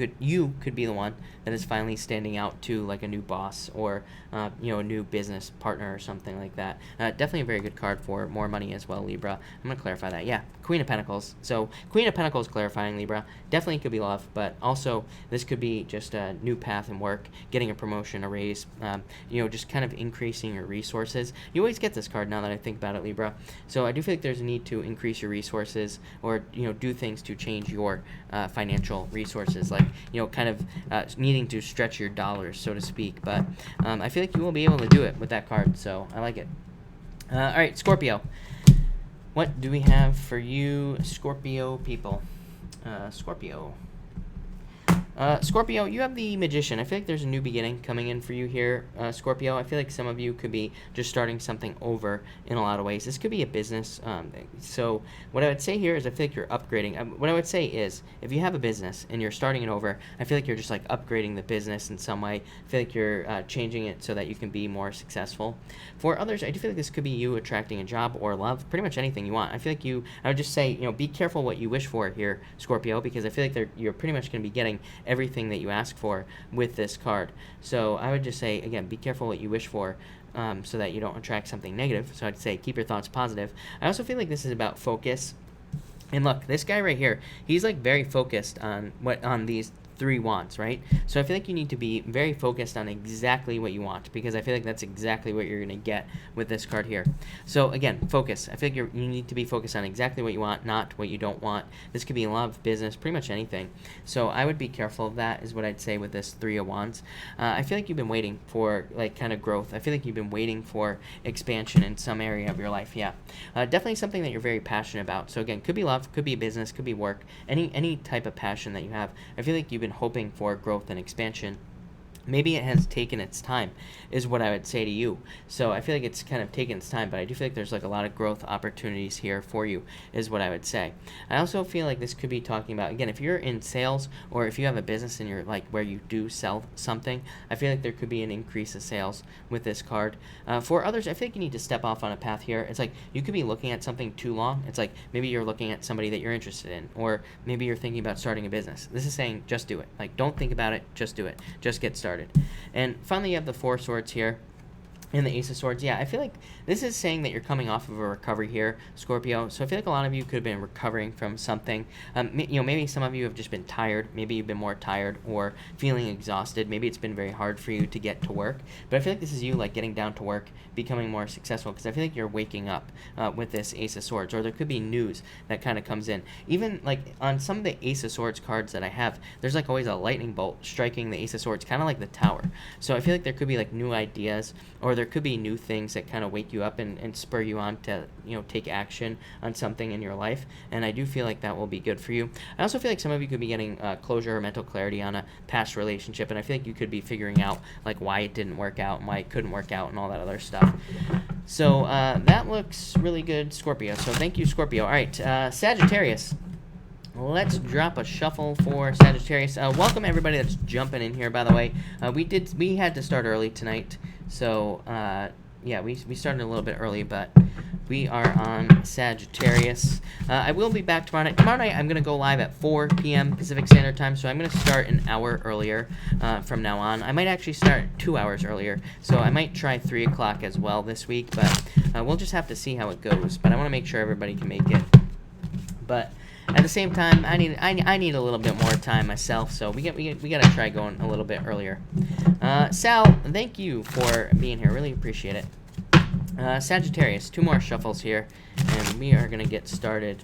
could be the one that is finally standing out to like a new boss or a new business partner or something like that. Definitely a very good card for more money as well, Libra. I'm going to clarify that. Yeah, Queen of Pentacles. So Queen of Pentacles clarifying, Libra. Definitely could be love, but also this could be just a new path in work, getting a promotion, a raise, just kind of increasing your resources. You always get this card now that I think about it, Libra. So I do feel like there's a need to increase your resources or do things to change your financial resources, like kind of needing to stretch your dollars, so to speak. But I feel like you will be able to do it with that card, so I like it. All right, Scorpio. What do we have for you, Scorpio people? Scorpio, you have the Magician. I feel like there's a new beginning coming in for you here, Scorpio. I feel like some of you could be just starting something over in a lot of ways. This could be a business. So what I would say here is I feel like you're upgrading. What I would say is if you have a business and you're starting it over, I feel like you're just like upgrading the business in some way. I feel like you're changing it so that you can be more successful. For others, I do feel like this could be you attracting a job or love, pretty much anything you want. I feel like I would just say, be careful what you wish for here, Scorpio, because I feel like you're pretty much going to be getting everything that you ask for with this card. So I would just say, again, be careful what you wish for so that you don't attract something negative. So I'd say keep your thoughts positive. I also feel like this is about focus. And look, this guy right here, he's like very focused on these 3 wands, right? So I feel like you need to be very focused on exactly what you want, because I feel like that's exactly what you're going to get with this card here. So again, focus. I feel like you need to be focused on exactly what you want, not what you don't want. This could be love, business, pretty much anything. So I would be careful of that, is what I'd say with this 3 of wands. I feel like you've been waiting for like kind of growth. I feel like you've been waiting for expansion in some area of your life. Yeah, definitely something that you're very passionate about. So again, could be love, could be business, could be work, any type of passion that you have. I feel like you've been hoping for growth and expansion. Maybe it has taken its time, is what I would say to you. So I feel like it's kind of taken its time, but I do feel like there's like a lot of growth opportunities here for you, is what I would say. I also feel like this could be talking about, again, if you're in sales, or if you have a business and you're like where you do sell something, I feel like there could be an increase of sales with this card. For others, I feel like you need to step off on a path here. It's like you could be looking at something too long. It's like maybe you're looking at somebody that you're interested in, or maybe you're thinking about starting a business. This is saying just do it. Like, don't think about it, just do it. Just get started. And finally, you have the 4 swords here and the Ace of Swords. Yeah, I feel like this is saying that you're coming off of a recovery here, Scorpio. So I feel like a lot of you could have been recovering from something. Maybe some of you have just been tired. Maybe you've been more tired or feeling exhausted. Maybe it's been very hard for you to get to work. But I feel like this is you like getting down to work, becoming more successful, because I feel like you're waking up with this Ace of Swords. Or there could be news that kind of comes in. Even like on some of the Ace of Swords cards that I have, there's like always a lightning bolt striking the Ace of Swords, kind of like the Tower. So I feel like there could be like new ideas, or there could be new things that kind of wake you up and spur you on to, take action on something in your life. And I do feel like that will be good for you. I also feel like some of you could be getting closure or mental clarity on a past relationship, and I feel like you could be figuring out like why it didn't work out and why it couldn't work out and all that other stuff. So that looks really good, Scorpio. So thank you, Scorpio. All right, Sagittarius. Let's drop a shuffle for Sagittarius. Welcome everybody that's jumping in here, by the way. We had to start early tonight, so yeah, we started a little bit early, but we are on Sagittarius. I will be back tomorrow night. Tomorrow night I'm going to go live at 4 p.m. Pacific Standard Time, so I'm going to start an hour earlier from now on. I might actually start 2 hours earlier, so I might try 3 o'clock as well this week, but we'll just have to see how it goes. But I want to make sure everybody can make it. But at the same time, I need a little bit more time myself, so we gotta try going a little bit earlier. Sal, thank you for being here. Really appreciate it. Sagittarius, 2 more shuffles here, and we are gonna get started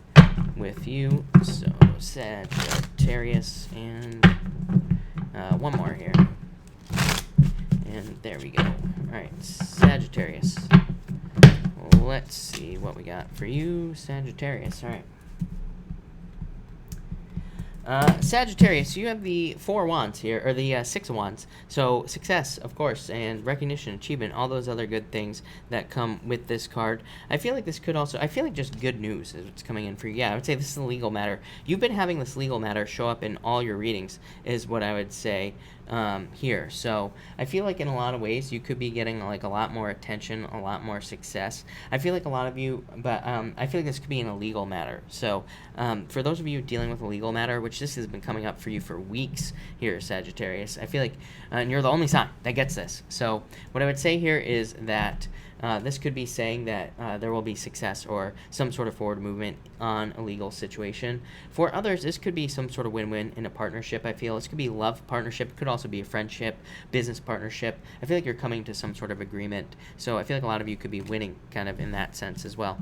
with you. So Sagittarius, and 1 more here, and there we go. All right, Sagittarius. Let's see what we got for you, Sagittarius. All right. Sagittarius, you have the 4 wands here, or the 6 of wands. So success, of course, and recognition, achievement, all those other good things that come with this card. I feel like this could also, I feel like just good news is what's coming in for you. Yeah, I would say this is a legal matter. You've been having this legal matter show up in all your readings, is what I would say here. So I feel like in a lot of ways you could be getting like a lot more attention, a lot more success. I feel like a lot of you, but I feel like this could be in a legal matter. So for those of you dealing with a legal matter, which this has been coming up for you for weeks here, Sagittarius, I feel like, and you're the only sign that gets this. So what I would say here is that this could be saying that there will be success or some sort of forward movement on a legal situation. For others, this could be some sort of win-win in a partnership, I feel. This could be love partnership. It could also be a friendship, business partnership. I feel like you're coming to some sort of agreement. So I feel like a lot of you could be winning kind of in that sense as well.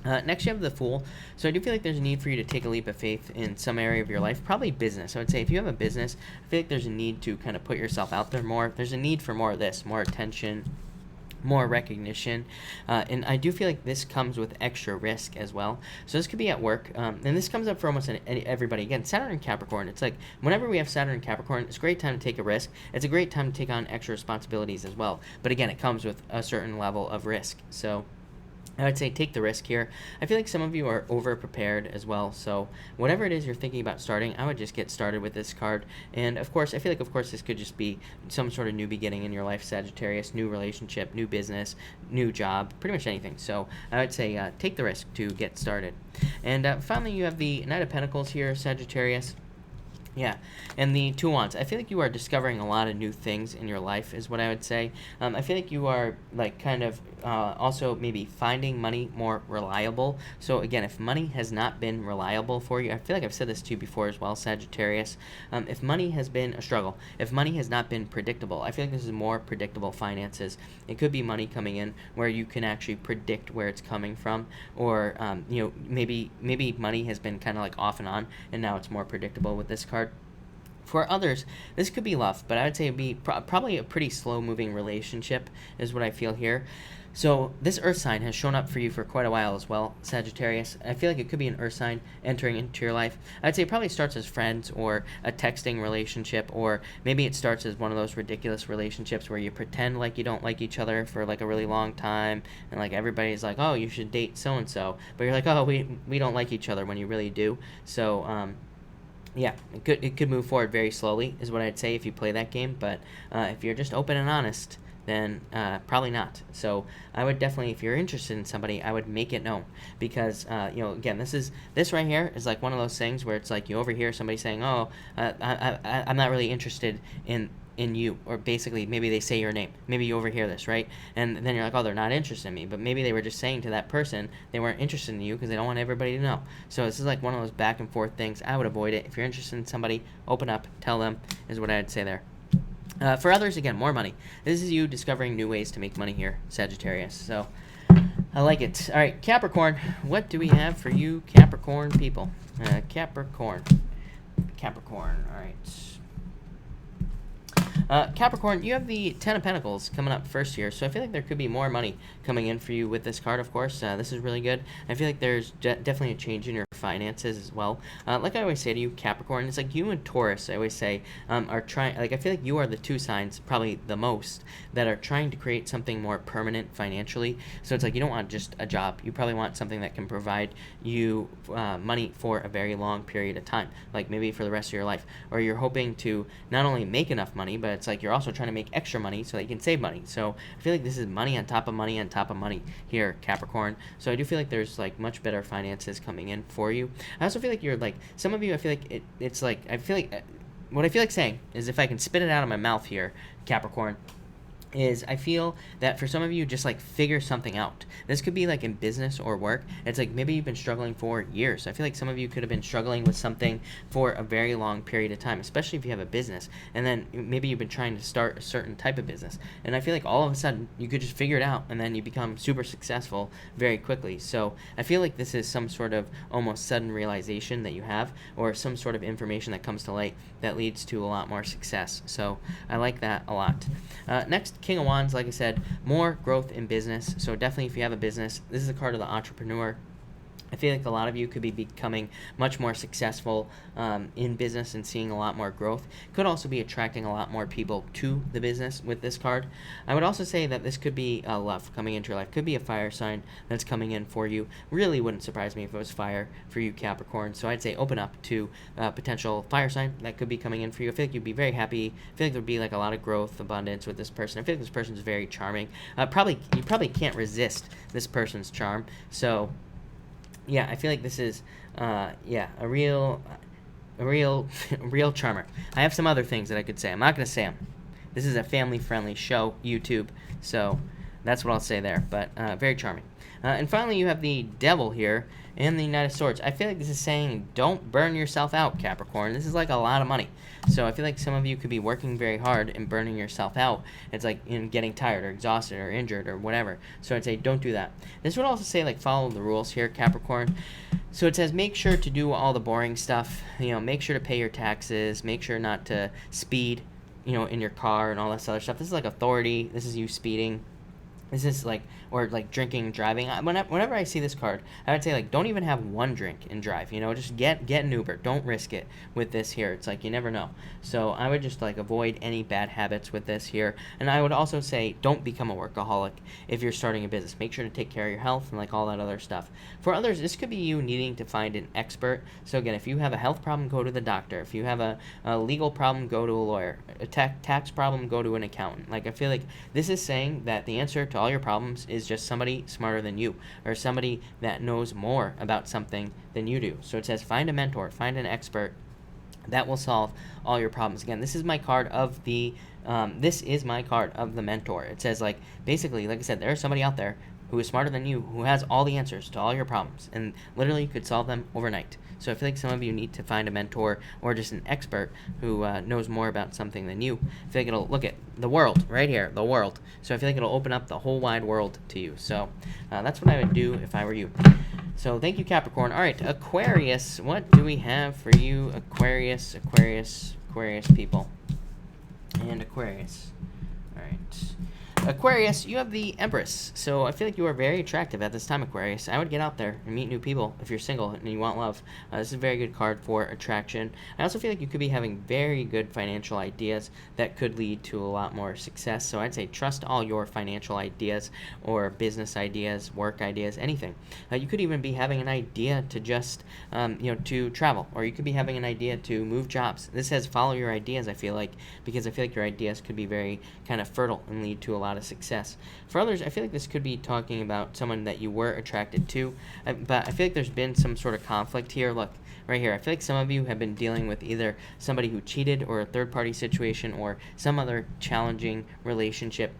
Next, you have the Fool. So I do feel like there's a need for you to take a leap of faith in some area of your life, probably business. I would say if you have a business, I feel like there's a need to kind of put yourself out there more. There's a need for more of this, more attention, more recognition, and I do feel like this comes with extra risk as well. So this could be at work, and this comes up for almost everybody. Again, Saturn and Capricorn, it's like whenever we have Saturn and Capricorn, it's a great time to take a risk. It's a great time to take on extra responsibilities as well. But again, it comes with a certain level of risk. So I would say take the risk here. I feel like some of you are over-prepared as well, so whatever it is you're thinking about starting, I would just get started with this card. And of course, I feel like of course this could just be some sort of new beginning in your life, Sagittarius, new relationship, new business, new job, pretty much anything. So I would say take the risk to get started. And finally, you have the Knight of Pentacles here, Sagittarius. Yeah, and the two wands. I feel like you are discovering a lot of new things in your life, is what I would say. I feel like you are like kind of also maybe finding money more reliable. So again, if money has not been reliable for you, I feel like I've said this to you before as well, Sagittarius. If money has been a struggle, if money has not been predictable, I feel like this is more predictable finances. It could be money coming in where you can actually predict where it's coming from, or maybe money has been kind of like off and on, and now it's more predictable with this card. For others, this could be love, but I would say it'd be probably a pretty slow-moving relationship is what I feel here. So this Earth sign has shown up for you for quite a while as well, Sagittarius. I feel like it could be an Earth sign entering into your life. I'd say it probably starts as friends or a texting relationship, or maybe it starts as one of those ridiculous relationships where you pretend like you don't like each other for like a really long time, and like everybody's like, oh, you should date so-and-so, but you're like, oh, we don't like each other when you really do. So, yeah, it could move forward very slowly, is what I'd say if you play that game. But if you're just open and honest, then probably not. So I would definitely, if you're interested in somebody, I would make it known, because again, this right here is like one of those things where it's like you overhear somebody saying, "Oh, I'm not really interested in you," or basically maybe they say your name, maybe you overhear this, right? And then you're like, oh, they're not interested in me, but maybe they were just saying to that person they weren't interested in you because they don't want everybody to know. So this is like one of those back and forth things. I would avoid it. If you're interested in somebody, open up, tell them, is what I'd say there. For others, again, more money. This is you discovering new ways to make money here, Sagittarius. So I like it. All right, Capricorn, what do we have for you Capricorn people? Capricorn, all right. Capricorn, you have the Ten of Pentacles coming up first here, so I feel like there could be more money coming in for you with this card, of course. This is really good. I feel like there's definitely a change in your finances as well. Like I always say to you, Capricorn, it's like you and Taurus, I always say, are trying, like I feel like you are the two signs, probably the most, that are trying to create something more permanent financially. So it's like you don't want just a job. You probably want something that can provide you money for a very long period of time, like maybe for the rest of your life. Or you're hoping to not only make enough money, but it's like you're also trying to make extra money so that you can save money. So I feel like this is money on top of money on top of money here, Capricorn. So I do feel like there's like much better finances coming in for you. I also feel like you're like, some of you, I feel like it's like, I feel like, what I feel like saying is, if I can spit it out of my mouth here, Capricorn, is I feel that for some of you, just like figure something out. This could be like in business or work. It's like maybe you've been struggling for years. I feel like some of you could have been struggling with something for a very long period of time, especially if you have a business. And then maybe you've been trying to start a certain type of business. And I feel like all of a sudden you could just figure it out, and then you become super successful very quickly. So I feel like this is some sort of almost sudden realization that you have, or some sort of information that comes to light that leads to a lot more success. So I like that a lot. Next, King of Wands, like I said, more growth in business. So definitely if you have a business, this is a card of the entrepreneur. I feel like a lot of you could be becoming much more successful in business and seeing a lot more growth. Could also be attracting a lot more people to the business with this card. I would also say that this could be love coming into your life. Could be a fire sign that's coming in for you. Really wouldn't surprise me if it was fire for you, Capricorn. So I'd say open up to potential fire sign that could be coming in for you. I feel like you'd be very happy. I feel like there'd be like a lot of growth, abundance with this person. I feel like this person's very charming. You probably can't resist this person's charm. So yeah, I feel like this is, a real real charmer. I have some other things that I could say. I'm not going to say them. This is a family-friendly show, YouTube, so that's what I'll say there, but very charming. And finally, you have the Devil here and the Knight of Swords. I feel like this is saying, don't burn yourself out, Capricorn. This is like a lot of money. So I feel like some of you could be working very hard and burning yourself out. It's like in getting tired or exhausted or injured or whatever. So I'd say don't do that. This would also say like follow the rules here, Capricorn. So it says make sure to do all the boring stuff. Make sure to pay your taxes. Make sure not to speed, in your car and all that other stuff. This is like authority. This is you speeding. This is like, or like drinking, driving. Whenever I see this card, I would say like, don't even have one drink and drive. Just get an Uber. Don't risk it with this here. It's like you never know. So I would just like avoid any bad habits with this here. And I would also say don't become a workaholic if you're starting a business. Make sure to take care of your health and like all that other stuff. For others, this could be you needing to find an expert. So again, if you have a health problem, go to the doctor. If you have a legal problem, go to a lawyer. A tax problem, go to an accountant. Like I feel like this is saying that the answer to all your problems is just somebody smarter than you, or somebody that knows more about something than you do. So it says find a mentor, find an expert, That will solve all your problems. Again, this is my card of the mentor. It says, like, basically, like I said, there's somebody out there who is smarter than you, who has all the answers to all your problems, and literally could solve them overnight. So I feel like some of you need to find a mentor or just an expert who knows more about something than you. I feel like it'll look at the world right here, the world. So I feel like it'll open up the whole wide world to you. So that's what I would do if I were you. So thank you, Capricorn. All right, Aquarius. What do we have for you, Aquarius people, and Aquarius? All right. Aquarius, you have the Empress, so I feel like you are very attractive at this time, Aquarius. I would get out there and meet new people if you're single and you want love. This is a very good card for attraction. I also feel like you could be having very good financial ideas that could lead to a lot more success, so I'd say trust all your financial ideas or business ideas, work ideas, anything. You could even be having an idea to just, to travel, or you could be having an idea to move jobs. This says follow your ideas, I feel like, because I feel like your ideas could be very kind of fertile and lead to a lot of success. For others, I feel like this could be talking about someone that you were attracted to, but I feel like there's been some sort of conflict here. Look, right here, I feel like some of you have been dealing with either somebody who cheated or a third-party situation or some other challenging relationship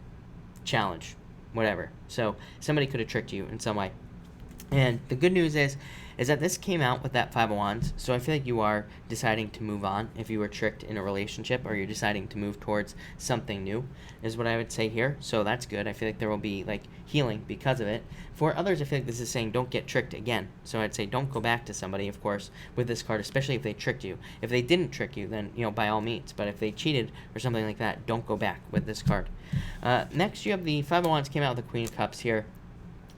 challenge, whatever. So somebody could have tricked you in some way. And the good news is that this came out with that Five of Wands, so I feel like you are deciding to move on if you were tricked in a relationship, or you're deciding to move towards something new, is what I would say here. So that's good. I feel like there will be, like, healing because of it. For others, I feel like this is saying don't get tricked again. So I'd say don't go back to somebody, of course, with this card, especially if they tricked you. If they didn't trick you, then, by all means. But if they cheated or something like that, don't go back with this card. Next, you have the Five of Wands came out with the Queen of Cups here.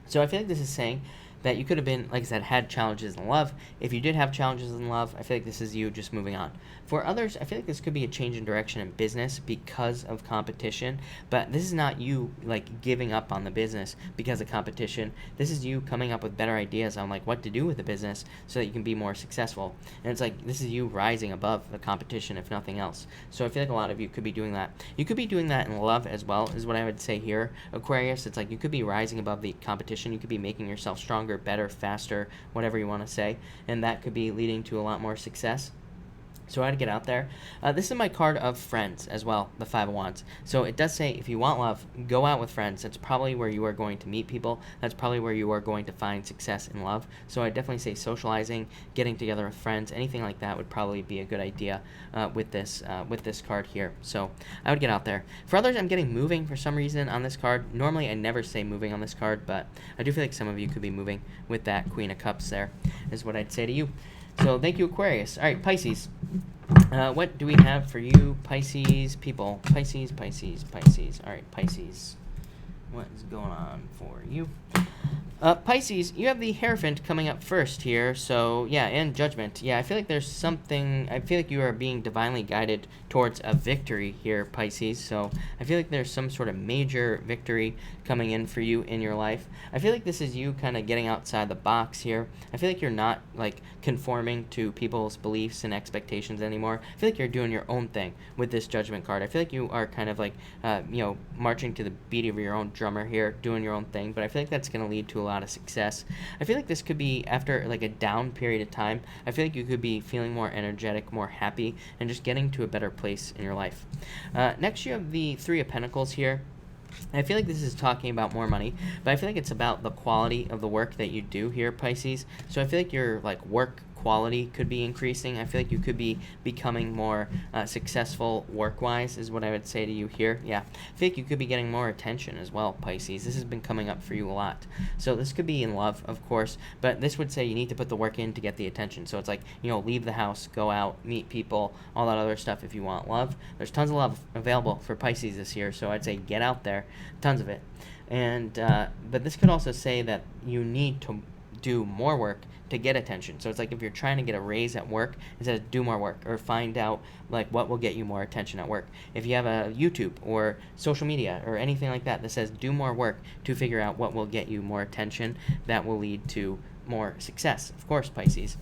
So I feel like this is saying that you could have been, like I said, had challenges in love. If you did have challenges in love, I feel like this is you just moving on. For others, I feel like this could be a change in direction in business because of competition, but this is not you, like, giving up on the business because of competition. This is you coming up with better ideas on, like, what to do with the business so that you can be more successful. And it's like, this is you rising above the competition, if nothing else. So I feel like a lot of you could be doing that. You could be doing that in love as well, is what I would say here, Aquarius. It's like you could be rising above the competition. You could be making yourself stronger, better, faster, whatever you want to say, and that could be leading to a lot more success. So I'd get out there. This is my card of friends as well, the Five of Wands. So it does say if you want love, go out with friends. That's probably where you are going to meet people. That's probably where you are going to find success in love. So I definitely say socializing, getting together with friends, anything like that would probably be a good idea with this card here. So I would get out there. For others, I'm getting moving for some reason on this card. Normally I never say moving on this card, but I do feel like some of you could be moving with that Queen of Cups there, is what I'd say to you. So thank you, Aquarius. All right, Pisces. What do we have for you, Pisces people? Pisces. All right, Pisces. What is going on for you? Pisces, you have the Hierophant coming up first here, so yeah, and Judgment. Yeah, I feel like there's something, I feel like you are being divinely guided towards a victory here, Pisces, so I feel like there's some sort of major victory coming in for you in your life. I feel like this is you kind of getting outside the box here. I feel like you're not, like, conforming to people's beliefs and expectations anymore. I feel like you're doing your own thing with this Judgment card. I feel like you are kind of like, marching to the beat of your own drummer here, doing your own thing, but I feel like that's going to lead to a lot of success. I feel like this could be after, like, a down period of time. I feel like you could be feeling more energetic, more happy, and just getting to a better place in your life. Next, you have the Three of Pentacles here. I feel like this is talking about more money, but I feel like it's about the quality of the work that you do here, Pisces. So I feel like your, like, work quality could be increasing. I feel like you could be becoming more successful work-wise, is what I would say to you here. Yeah, I feel like you could be getting more attention as well, Pisces. This has been coming up for you a lot. So this could be in love, of course, but this would say you need to put the work in to get the attention. So it's like, leave the house, go out, meet people, all that other stuff if you want love. There's tons of love available for Pisces this year, so I'd say get out there, tons of it. And but this could also say that you need to do more work to get attention. So it's like if you're trying to get a raise at work, it says do more work, or find out, like, what will get you more attention at work. If you have a YouTube or social media or anything like that says do more work to figure out what will get you more attention, that will lead to more success, of course, Pisces.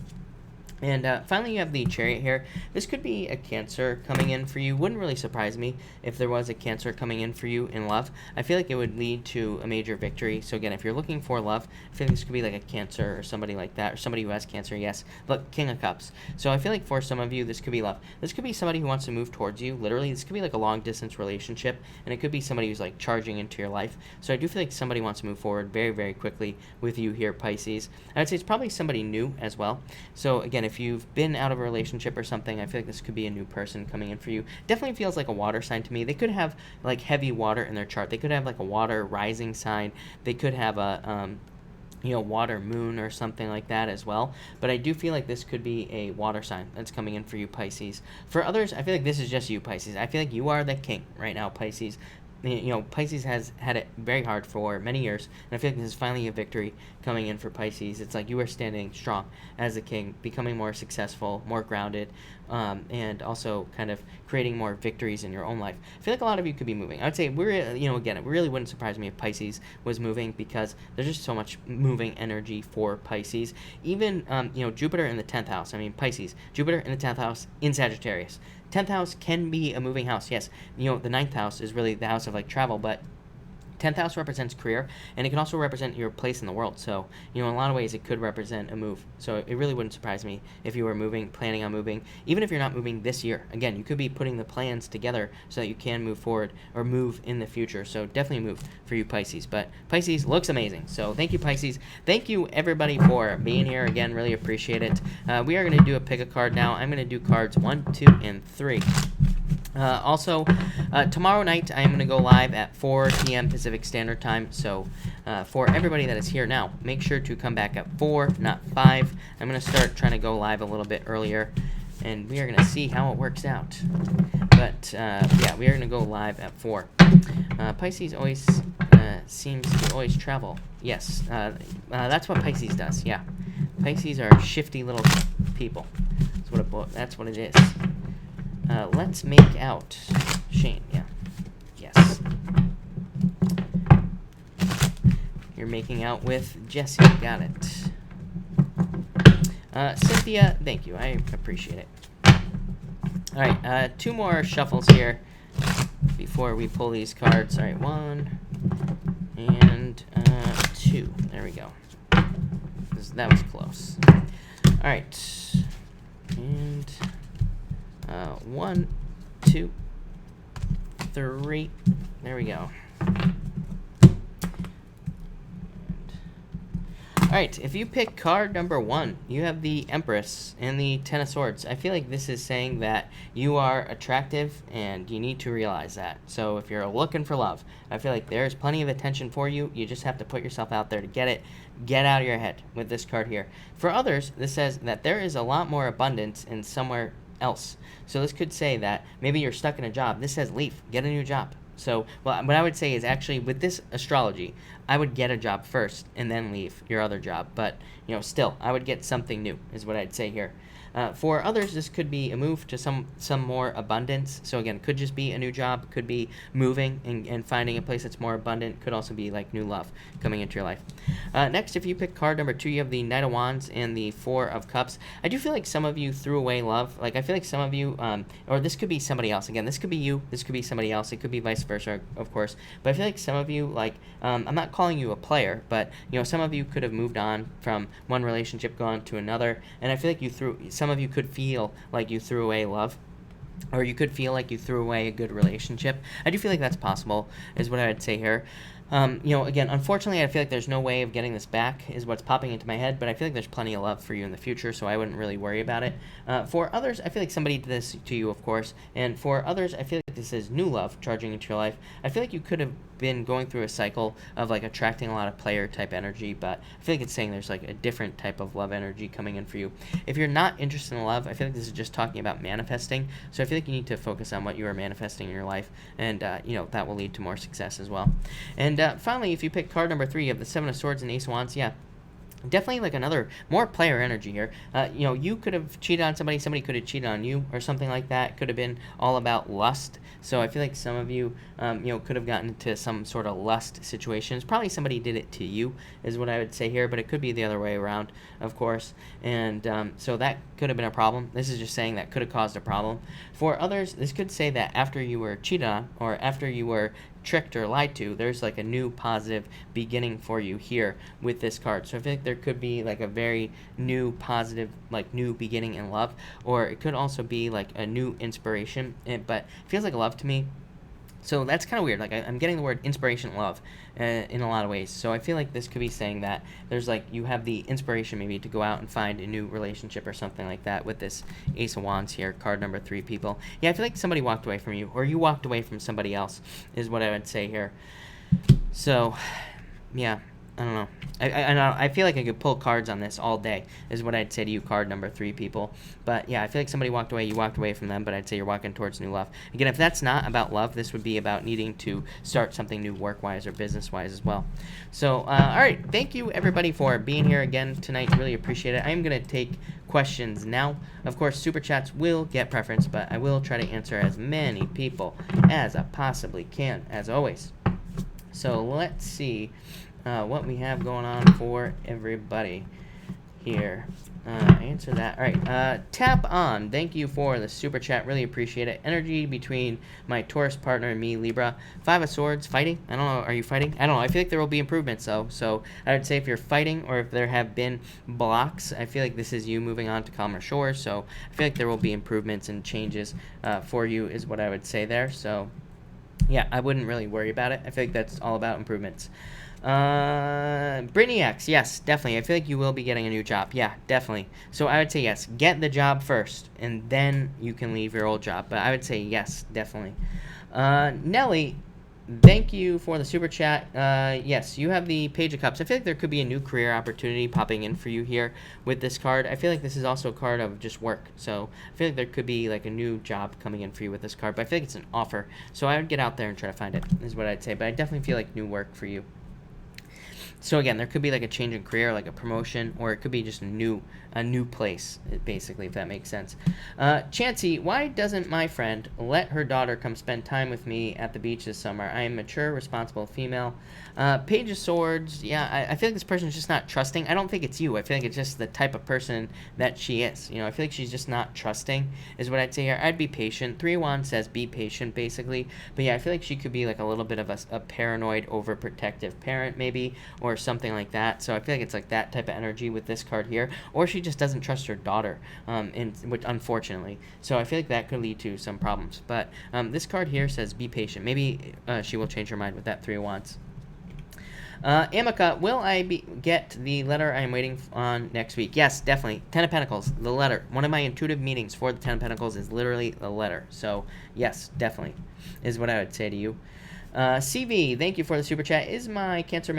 And finally, you have the Chariot here. This could be a Cancer coming in for you. Wouldn't really surprise me if there was a Cancer coming in for you in love. I feel like it would lead to a major victory. So again, if you're looking for love, I feel like this could be like a Cancer or somebody like that, or somebody who has Cancer, yes. Look, King of Cups. So I feel like for some of you, this could be love. This could be somebody who wants to move towards you. Literally, this could be like a long-distance relationship, and it could be somebody who's like charging into your life. So I do feel like somebody wants to move forward very, very quickly with you here, Pisces. I would say it's probably somebody new as well. So again, if you've been out of a relationship or something, I feel like this could be a new person coming in for you. Definitely feels like a water sign to me. They could have like heavy water in their chart. They could have like a water rising sign. They could have a water moon or something like that as well. But I do feel like this could be a water sign that's coming in for you, Pisces. For others, I feel like this is just you, Pisces. I feel like you are the king right now, Pisces. Pisces has had it very hard for many years, and I feel like this is finally a victory coming in for Pisces. It's like you are standing strong as a king, becoming more successful, more grounded, and also kind of creating more victories in your own life. I feel like a lot of you could be moving. I would say again, it really wouldn't surprise me if Pisces was moving, because there's just so much moving energy for Pisces. Even Jupiter in the 10th house. I mean, Pisces, Jupiter in the 10th house in Sagittarius. 10th house can be a moving house, yes. The 9th house is really the house of like travel, but 10th house represents career, and it can also represent your place in the world. So, in a lot of ways, it could represent a move. So it really wouldn't surprise me if you were moving, planning on moving. Even if you're not moving this year, again, you could be putting the plans together so that you can move forward or move in the future. So definitely move for you, Pisces. But Pisces looks amazing. So thank you, Pisces. Thank you, everybody, for being here. Again, really appreciate it. We are going to do a pick a card now. I'm going to do cards 1, 2, and 3. Also, tomorrow night I am going to go live at 4 p.m. Pacific Standard Time. So for everybody that is here now, make sure to come back at 4, not 5. I'm going to start trying to go live a little bit earlier, and we are going to see how it works out. But yeah, we are going to go live at 4. Pisces always seems to always travel. Yes, that's what Pisces does. Yeah, Pisces are shifty little people. That's what it is. Let's make out Shane. Yeah. Yes. You're making out with Jesse. Got it. Cynthia, thank you. I appreciate it. All right. 2 more shuffles here before we pull these cards. All right. 1 and 2. There we go. That was close. All right. And 1, 2, 3. There we go. Alright, if you pick card number 1, you have the Empress and the Ten of Swords. I feel like this is saying that you are attractive and you need to realize that. So if you're looking for love, I feel like there's plenty of attention for you. You just have to put yourself out there to get it. Get out of your head with this card here. For others, this says that there is a lot more abundance in somewhere else. So this could say that maybe you're stuck in a job. This says leave, get a new job. So what I would say is actually with this astrology, I would get a job first and then leave your other job. But, still, I would get something new is what I'd say here. For others, this could be a move to some more abundance. So again, could just be a new job, could be moving and finding a place that's more abundant, could also be like new love coming into your life. Next, if you pick card number 2, you have the Knight of Wands and the Four of Cups. I do feel like some of you threw away love. Like I feel like some of you, or this could be somebody else. Again, this could be you, this could be somebody else. It could be vice versa, of course. But I feel like some of you, like, I'm not calling you a player, but some of you could have moved on from one relationship, gone to another, and I feel like some of you could feel like you threw away love, or you could feel like you threw away a good relationship. I do feel like that's possible, is what I would say here. Again, unfortunately, I feel like there's no way of getting this back, is what's popping into my head, but I feel like there's plenty of love for you in the future, so I wouldn't really worry about it. For others, I feel like somebody did this to you, of course, and for others, I feel like this is new love charging into your life. I feel like you could have been going through a cycle of like attracting a lot of player type energy, but I feel like it's saying there's like a different type of love energy coming in for you. If you're not interested in love, I feel like this is just talking about manifesting, so I feel like you need to focus on what you are manifesting in your life, and that will lead to more success as well. And finally, if you pick card number 3, you have the Seven of Swords and Ace of Wands. Yeah, definitely like another more player energy here. You know, you could have cheated on somebody, somebody could have cheated on you, or something like that. Could have been all about lust. So I feel like some of you, you know, could have gotten into some sort of lust situations. Probably somebody did it to you, is what I would say here, but it could be the other way around, of course. And so that could have been a problem. This is just saying that could have caused a problem. For others, this could say that after you were cheated on, or after you were tricked or lied to, there's like a new positive beginning for you here with this card. So I feel like there could be like a very new positive, like new beginning in love, or it could also be like a new inspiration, but it feels like love to me. So that's kind of weird. Like I'm getting the word inspiration, love, in a lot of ways. So I feel like this could be saying that there's like you have the inspiration maybe to go out and find a new relationship or something like that with this Ace of Wands here, card number 3, people. Yeah, I feel like somebody walked away from you, or you walked away from somebody else, is what I would say here. So, yeah. I don't know. I feel like I could pull cards on this all day, is what I'd say to you, card number 3, people. But yeah, I feel like somebody walked away, you walked away from them, but I'd say you're walking towards new love. Again, if that's not about love, this would be about needing to start something new work-wise or business-wise as well. So, all right, thank you, everybody, for being here again tonight. Really appreciate it. I'm going to take questions now. Of course, Super Chats will get preference, but I will try to answer as many people as I possibly can, as always. So, let's see what we have going on for everybody here. Answer that. All right. Tap on. Thank you for the super chat. Really appreciate it. Energy between my Taurus partner and me, Libra. 5 of Swords. Fighting? I don't know. Are you fighting? I don't know. I feel like there will be improvements, though. So I would say if you're fighting or if there have been blocks, I feel like this is you moving on to calmer shores. So I feel like there will be improvements and changes for you, is what I would say there. So yeah, I wouldn't really worry about it. I feel like that's all about improvements. Brittany X, yes, definitely. I feel like you will be getting a new job. Yeah, definitely. So I would say yes. Get the job first, and then you can leave your old job. But I would say yes, definitely. Nelly, thank you for the super chat. Yes, you have the Page of Cups. I feel like there could be a new career opportunity popping in for you here with this card. I feel like this is also a card of just work. So I feel like there could be like a new job coming in for you with this card. But I feel like it's an offer. So I would get out there and try to find it, is what I'd say. But I definitely feel like new work for you. So again, there could be like a change in career, like a promotion, or it could be just a new place, basically, if that makes sense. Chansey, why doesn't my friend let her daughter come spend time with me at the beach this summer? I am mature, responsible female. Page of Swords, yeah, I feel like this person is just not trusting. I don't think it's you. I feel like it's just the type of person that she is. You know, I feel like she's just not trusting, is what I'd say here. I'd be patient. 3 of Wands says be patient, basically. But yeah, I feel like she could be like a little bit of a paranoid, overprotective parent, maybe, or something like that. So I feel like it's like that type of energy with this card here. Or she just doesn't trust her daughter, which unfortunately. So I feel like that could lead to some problems. But this card here says be patient. Maybe she will change her mind with that 3 of Wands. Amica, will I get the letter I'm waiting on next week? Yes, definitely. 10 of Pentacles, the letter. One of my intuitive meanings for the 10 of Pentacles is literally the letter. So, yes, definitely, is what I would say to you. CV, thank you for the super chat. Is my Cancer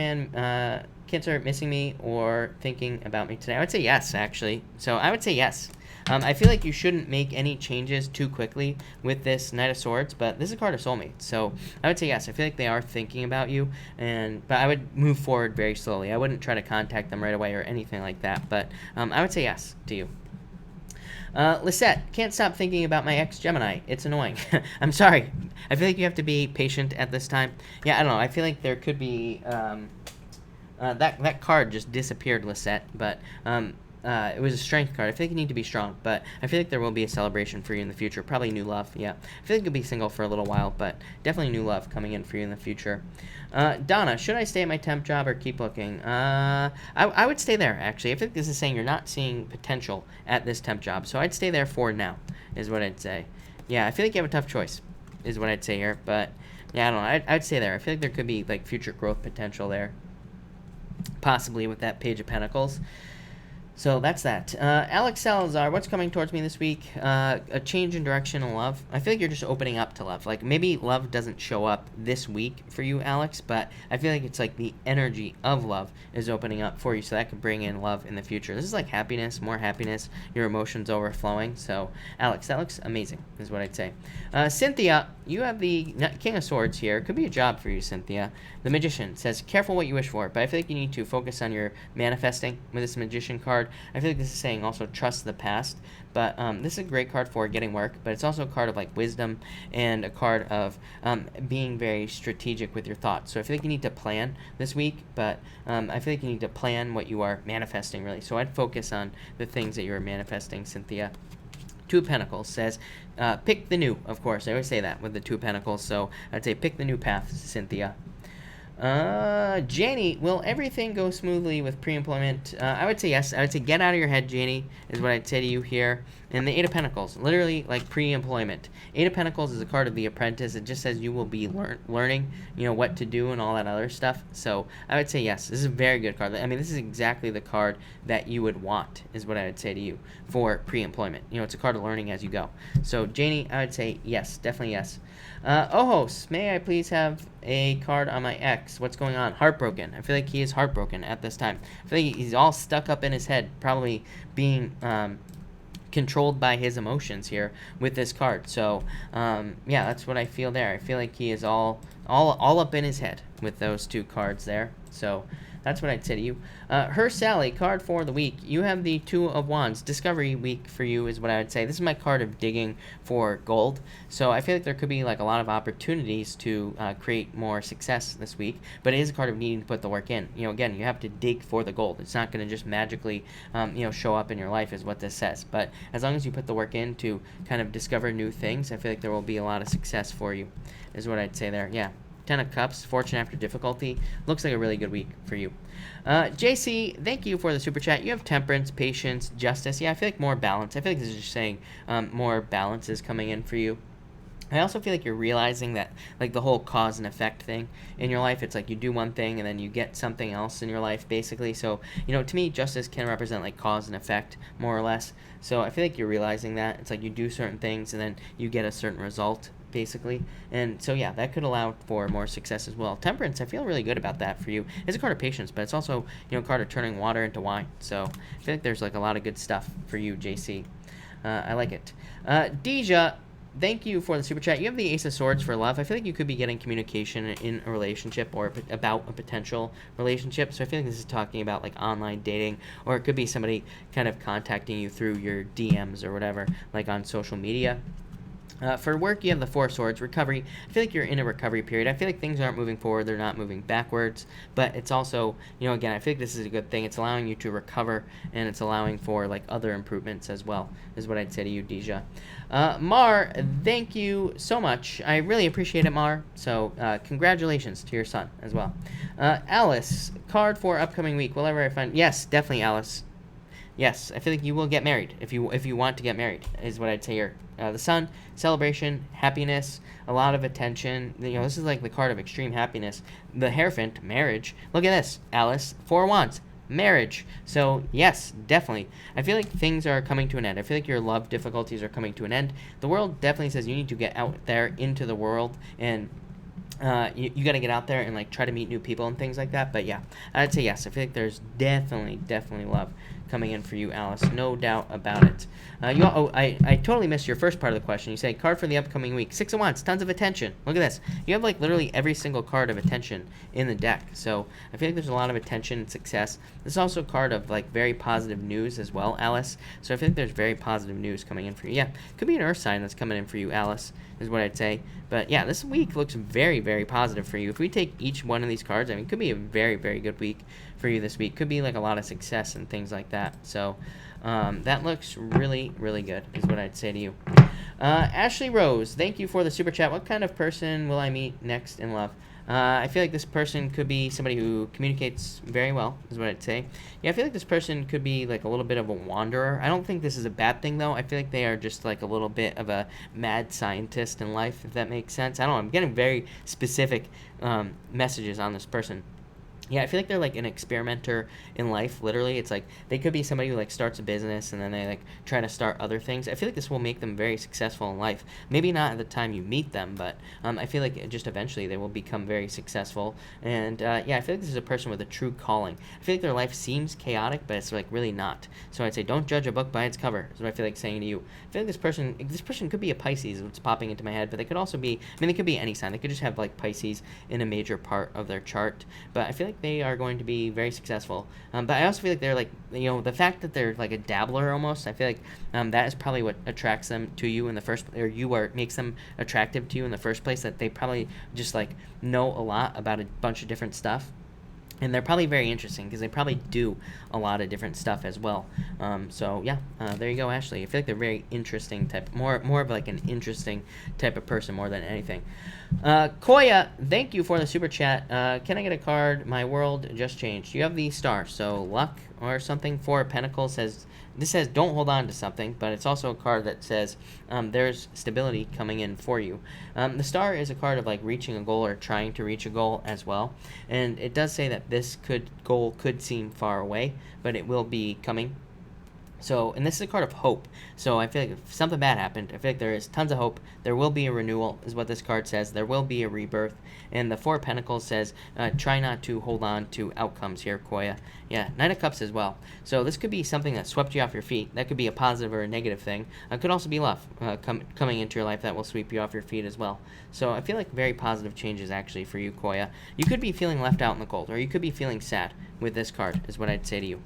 missing me or thinking about me today? I would say yes, actually. So I would say yes. I feel like you shouldn't make any changes too quickly with this Knight of Swords, but this is a card of soulmates. So I would say yes. I feel like they are thinking about you, but I would move forward very slowly. I wouldn't try to contact them right away or anything like that, but I would say yes to you. Lisette, can't stop thinking about my ex-Gemini. It's annoying. I'm sorry. I feel like you have to be patient at this time. Yeah, I don't know. I feel like there could be... that card just disappeared, Lisette, but... it was a strength card. I feel like you need to be strong, but I feel like there will be a celebration for you in the future. Probably new love, yeah. I feel like you'll be single for a little while, but definitely new love coming in for you in the future. Donna, should I stay at my temp job or keep looking? I would stay there, actually. I think this is saying you're not seeing potential at this temp job, so I'd stay there for now, is what I'd say. Yeah, I feel like you have a tough choice, is what I'd say here, but yeah, I don't know. I'd stay there. I feel like there could be like future growth potential there, possibly with that Page of Pentacles. So that's that. Alex Salazar, what's coming towards me this week? A change in direction in love. I feel like you're just opening up to love. Like maybe love doesn't show up this week for you, Alex, but I feel like it's like the energy of love is opening up for you, so that could bring in love in the future. This is like happiness, more happiness, your emotions overflowing. So Alex, that looks amazing, is what I'd say. Cynthia, you have the King of Swords here. Could be a job for you, Cynthia. The Magician says, careful what you wish for, but I feel like you need to focus on your manifesting with this Magician card. I feel like this is saying also trust the past, but this is a great card for getting work, but it's also a card of like wisdom and a card of being very strategic with your thoughts. So I feel like you need to plan this week, but I feel like you need to plan what you are manifesting really. So I'd focus on the things that you are manifesting, Cynthia. Two of Pentacles says, pick the new, of course. I always say that with the Two of Pentacles, so I'd say pick the new path, Cynthia. Janie, will everything go smoothly with pre-employment? I would say yes. I would say get out of your head, Janie, is what I'd say to you here. And the Eight of Pentacles, literally like pre-employment. Eight of Pentacles is a card of the apprentice. It just says you will be learning, what to do and all that other stuff. So I would say yes. This is a very good card. I mean, this is exactly the card that you would want, is what I would say to you for pre-employment. It's a card of learning as you go. So Janie, I would say yes, definitely yes. Ojos, may I please have a card on my ex? What's going on? Heartbroken. I feel like he is heartbroken at this time. I feel like he's all stuck up in his head, probably being controlled by his emotions here with this card. So yeah, that's what I feel there. I feel like he is all up in his head with those two cards there. So that's what I'd say to you. Her Sally, card for the week. You have the Two of Wands. Discovery week for you is what I would say. This is my card of digging for gold. So I feel like there could be like a lot of opportunities to create more success this week. But it is a card of needing to put the work in. Again, you have to dig for the gold. It's not going to just magically, show up in your life is what this says. But as long as you put the work in to kind of discover new things, I feel like there will be a lot of success for you is what I'd say there. Yeah. Ten of Cups, fortune after difficulty. Looks like a really good week for you. JC, thank you for the super chat. You have temperance, patience, justice. Yeah, I feel like more balance. I feel like this is just saying more balance is coming in for you. I also feel like you're realizing that, like, the whole cause and effect thing in your life, it's like you do one thing and then you get something else in your life, basically. So, to me, justice can represent, like, cause and effect, more or less. So I feel like you're realizing that. It's like you do certain things and then you get a certain result, basically. And so, yeah, that could allow for more success as well. Temperance, I feel really good about that for you. It's a card of patience, but it's also, a card of turning water into wine. So I feel like there's, like, a lot of good stuff for you, JC. I like it. Deja, thank you for the super chat. You have the Ace of Swords for love. I feel like you could be getting communication in a relationship or about a potential relationship. So I feel like this is talking about like online dating, or it could be somebody kind of contacting you through your DMs or whatever, like on social media. For work, you have the Four of Swords, recovery. I feel like you're in a recovery period. I feel like things aren't moving forward. They're not moving backwards. But it's also, again, I feel like this is a good thing. It's allowing you to recover, and it's allowing for, like, other improvements as well, is what I'd say to you, Deja. Mar, thank you so much. I really appreciate it, Mar. So congratulations to your son as well. Alice, card for upcoming week. Will ever I find... Yes, definitely, Alice. Yes, I feel like you will get married if you want to get married, is what I'd say here. The sun, celebration, happiness, a lot of attention. This is like the card of extreme happiness. The Hierophant, marriage. Look at this, Alice. Four of Wands, marriage. So, yes, definitely. I feel like things are coming to an end. I feel like your love difficulties are coming to an end. The world definitely says you need to get out there into the world and you got to get out there and like try to meet new people and things like that. But yeah, I'd say yes. I feel like there's definitely love coming in for you, Alice. No doubt about it. I totally missed your first part of the question. You say card for the upcoming week. Six of Wands, tons of attention. Look at this. You have like literally every single card of attention in the deck. So I feel like there's a lot of attention and success. This is also a card of like very positive news as well, Alice. So I feel like there's very positive news coming in for you. Yeah, could be an earth sign that's coming in for you, Alice, is what I'd say. But yeah, this week looks very, very positive for you. If we take each one of these cards, I mean, it could be a very, very good week for you this week. Could be like a lot of success and things like that. So that looks really, really good, is what I'd say to you. Ashley Rose, thank you for the super chat. What kind of person will I meet next in love? I feel like this person could be somebody who communicates very well, is what I'd say. Yeah, I feel like this person could be like a little bit of a wanderer. I don't think this is a bad thing, though. I feel like they are just like a little bit of a mad scientist in life, if that makes sense. I don't know. I'm getting very specific messages on this person. Yeah, I feel like they're like an experimenter in life, literally. It's like they could be somebody who like starts a business and then they like try to start other things. I feel like this will make them very successful in life. Maybe not at the time you meet them, but I feel like just eventually they will become very successful. And yeah, I feel like this is a person with a true calling. I feel like their life seems chaotic, but it's like really not. So I'd say don't judge a book by its cover, is what I feel like saying to you. I feel like this person could be a Pisces, what's popping into my head, but they could also be, I mean, they could be any sign. They could just have like Pisces in a major part of their chart. But I feel like they are going to be very successful. But I also feel like they're like, the fact that they're like a dabbler almost, I feel like that is probably what attracts them to you in the first, or makes them attractive to you in the first place, that they probably just like know a lot about a bunch of different stuff. And they're probably very interesting because they probably do a lot of different stuff as well. So yeah, there you go, Ashley. I feel like they're very interesting type, more of like an interesting type of person more than anything. Koya, thank you for the super chat. Can I get a card? My world just changed. You have the star, so luck or something. Four of Pentacles says, this says don't hold on to something, but it's also a card that says there's stability coming in for you. The star is a card of like reaching a goal or trying to reach a goal as well, and it does say that this goal could seem far away, but it will be coming. So, and this is a card of hope. So I feel like if something bad happened, I feel like there is tons of hope. There will be a renewal, is what this card says. There will be a rebirth. And the Four of Pentacles says, try not to hold on to outcomes here, Koya. Yeah, Knight of Cups as well. So this could be something that swept you off your feet. That could be a positive or a negative thing. It could also be love coming into your life that will sweep you off your feet as well. So I feel like very positive changes actually for you, Koya. You could be feeling left out in the cold, or you could be feeling sad with this card, is what I'd say to you.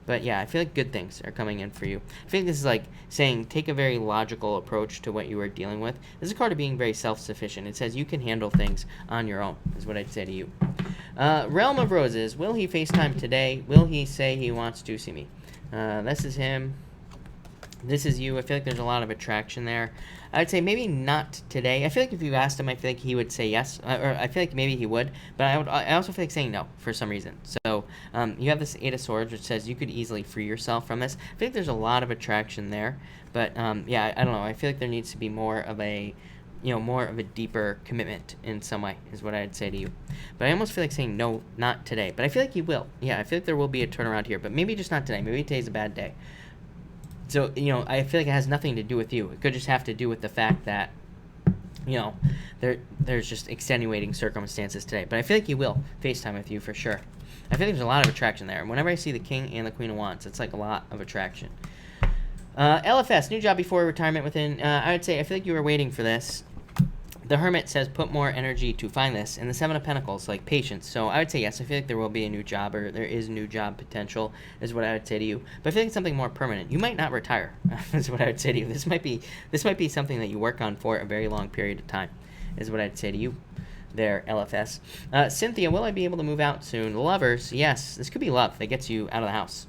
But yeah, I feel like good things are coming in for you. I think this is like saying take a very logical approach to what you are dealing with. This is a card of being very self-sufficient. It says you can handle things on your own, is what I'd say to you. Realm of Roses. Will he FaceTime today? Will he say he wants to see me? This is him. This is you. I feel like there's a lot of attraction there. I would say maybe not today. I feel like if you asked him, I feel like he would say yes, or I feel like maybe he would, but I also feel like saying no for some reason. So you have this Eight of Swords, which says you could easily free yourself from this. I feel like there's a lot of attraction there, but yeah, I don't know. I feel like there needs to be more of a deeper commitment in some way, is what I'd say to you. But I almost feel like saying no, not today. But I feel like he will. Yeah, I feel like there will be a turnaround here, but maybe just not today. Maybe today's a bad day. So, I feel like it has nothing to do with you. It could just have to do with the fact that, there's just extenuating circumstances today. But I feel like he will FaceTime with you for sure. I feel like there's a lot of attraction there. Whenever I see the King and the Queen of Wands, it's like a lot of attraction. LFS, new job before retirement within, I would say, I feel like you were waiting for this. The Hermit says put more energy to find this. And the Seven of Pentacles, like patience. So I would say yes, I feel like there will be a new job, or there is new job potential, is what I would say to you. But I feel like it's something more permanent. You might not retire, is what I would say to you. This might be something that you work on for a very long period of time, is what I'd say to you there, LFS. Cynthia, will I be able to move out soon? Lovers, yes. This could be love that gets you out of the house.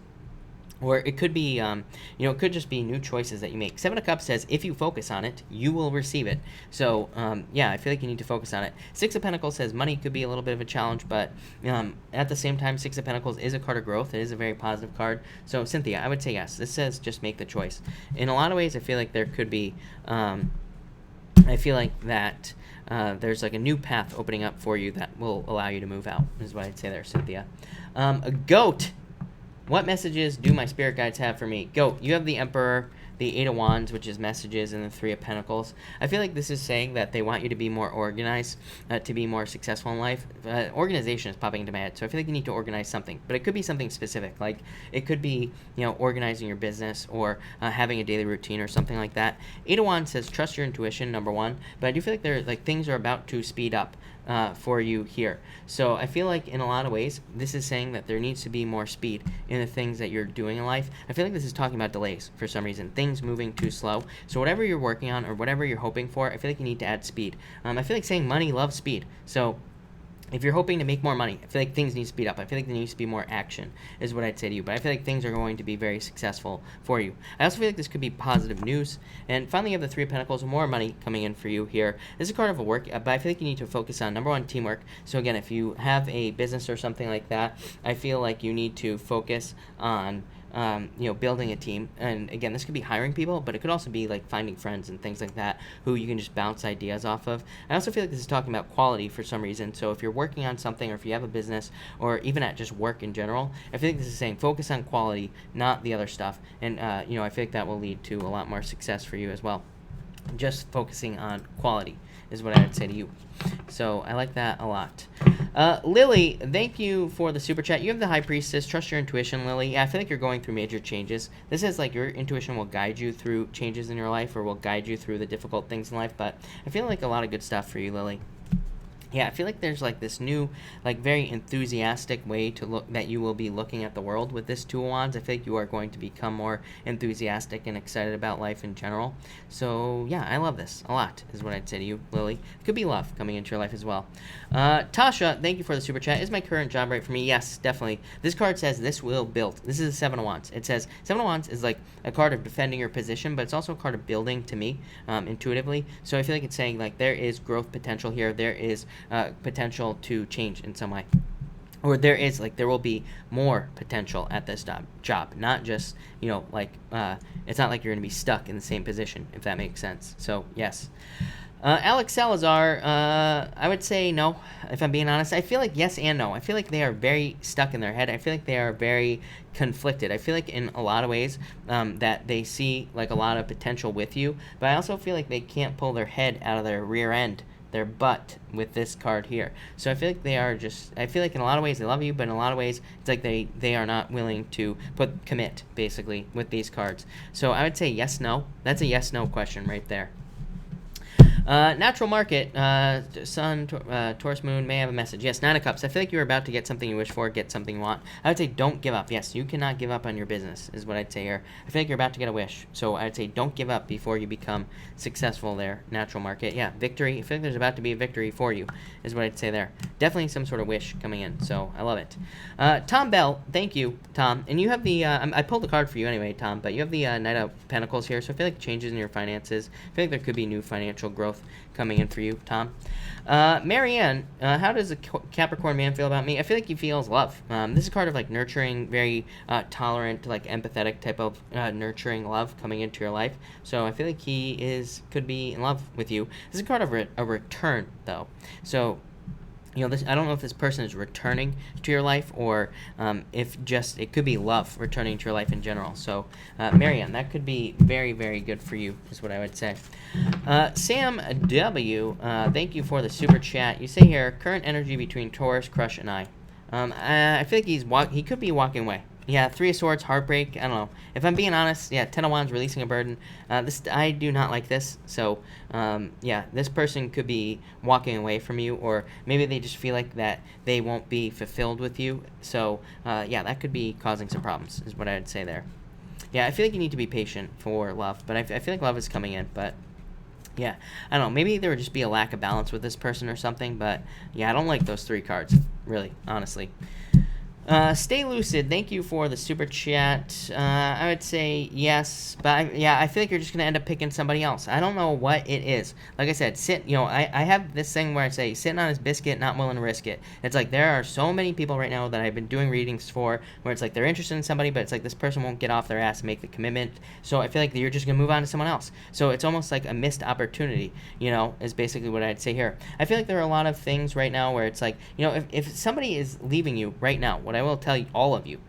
Or it could be, it could just be new choices that you make. Seven of Cups says, if you focus on it, you will receive it. So, yeah, I feel like you need to focus on it. Six of Pentacles says money could be a little bit of a challenge, but at the same time, Six of Pentacles is a card of growth. It is a very positive card. So, Cynthia, I would say yes. This says just make the choice. In a lot of ways, I feel like there could be, I feel like that there's like a new path opening up for you that will allow you to move out, is what I'd say there, Cynthia. A goat. What messages do my spirit guides have for me? Goat, you have the Emperor, the Eight of Wands, which is messages, and the Three of Pentacles. I feel like this is saying that they want you to be more organized, to be more successful in life. Organization is popping into my head, so I feel like you need to organize something. But it could be something specific, like it could be, organizing your business, or having a daily routine or something like that. Eight of Wands says trust your intuition, number one. But I do feel like things are about to speed up for you here. So I feel like in a lot of ways, this is saying that there needs to be more speed in the things that you're doing in life. I feel like this is talking about delays for some reason, things moving too slow. So whatever you're working on or whatever you're hoping for, I feel like you need to add speed. I feel like saying money loves speed. So if you're hoping to make more money, I feel like things need to speed up. I feel like there needs to be more action, is what I'd say to you. But I feel like things are going to be very successful for you. I also feel like this could be positive news. And finally, you have the Three of Pentacles, more money coming in for you here. This is a card of a work, but I feel like you need to focus on, number one, teamwork. So again, if you have a business or something like that, I feel like you need to focus on building a team. And again, this could be hiring people, but it could also be like finding friends and things like that who you can just bounce ideas off of. I also feel like this is talking about quality for some reason. So if you're working on something, or if you have a business, or even at just work in general, I feel like this is saying focus on quality, not the other stuff. And I feel like that will lead to a lot more success for you as well. Just focusing on quality is what I would say to you. So I like that a lot. Lily, thank you for the super chat. You have the High Priestess. Trust your intuition, Lily. Yeah, I feel like you're going through major changes. This is like your intuition will guide you through changes in your life, or will guide you through the difficult things in life. But I feel like a lot of good stuff for you, Lily. Yeah, I feel like there's like this new, like very enthusiastic way to look that you will be looking at the world with this Two of Wands. I feel like you are going to become more enthusiastic and excited about life in general. So yeah, I love this a lot, is what I'd say to you, Lily. It could be love coming into your life as well. Tasha, thank you for the super chat. Is my current job right for me? Yes, definitely. This card says this will build. This is a Seven of Wands. It says Seven of Wands is like a card of defending your position, but it's also a card of building to me, intuitively. So I feel like it's saying like there is growth potential here. There is potential to change in some way, or there will be more potential at this job, not just it's not like you're going to be stuck in the same position, if that makes sense. So yes. Alex Salazar, I would say no, if I'm being honest. I feel like yes and no. I feel like they are very stuck in their head. I feel like they are very conflicted. I feel like in a lot of ways that they see like a lot of potential with you, but I also feel like they can't pull their head out of their rear end, their butt, with this card here. So I feel like I feel like in a lot of ways they love you, but in a lot of ways it's like they are not willing to commit, basically, with these cards. So I would say yes, no. That's a yes, no question right there. Natural market, Sun, Taurus moon may have a message. Yes, Nine of Cups. I feel like you're about to get something you wish for, get something you want. I would say don't give up. Yes, you cannot give up on your business, is what I'd say here. I feel like you're about to get a wish. So I'd say don't give up before you become successful there, natural market. Yeah, victory. I feel like there's about to be a victory for you, is what I'd say there. Definitely some sort of wish coming in, so I love it. Tom Bell, thank you, Tom. And you have the, I pulled the card for you anyway, Tom, but you have the Knight of Pentacles here, so I feel like changes in your finances. I feel like there could be new financial growth coming in for you, Tom. Marianne, how does a Capricorn man feel about me? I feel like he feels love. This is a card of like nurturing, very tolerant, like empathetic type of nurturing love coming into your life. So I feel like he could be in love with you. This is a card of a return, though. So I don't know if this person is returning to your life, or if just it could be love returning to your life in general. So, Marianne, that could be very, very good for you, is what I would say. Sam W, thank you for the super chat. You say here, current energy between Taurus, crush, and I. I feel like he could be walking away. Yeah, Three of Swords, heartbreak. I don't know. If I'm being honest, yeah, Ten of Wands, releasing a burden. I do not like this. So, yeah, this person could be walking away from you, or maybe they just feel like that they won't be fulfilled with you. So, yeah, that could be causing some problems, is what I'd say there. Yeah, I feel like you need to be patient for love, but I feel like love is coming in, but yeah, I don't know. Maybe there would just be a lack of balance with this person or something, but yeah, I don't like those three cards, really, honestly. Stay lucid. Thank you for the super chat. I would say yes, but I feel like you're just gonna end up picking somebody else. I don't know what it is. Like I said, I have this thing where I say sitting on his biscuit, not willing to risk it. It's like there are so many people right now that I've been doing readings for, where it's like they're interested in somebody, but it's like this person won't get off their ass and make the commitment. So I feel like you're just gonna move on to someone else. So it's almost like a missed opportunity. Is basically what I'd say here. I feel like there are a lot of things right now where it's like, if somebody is leaving you right now, what I will tell you, all of you,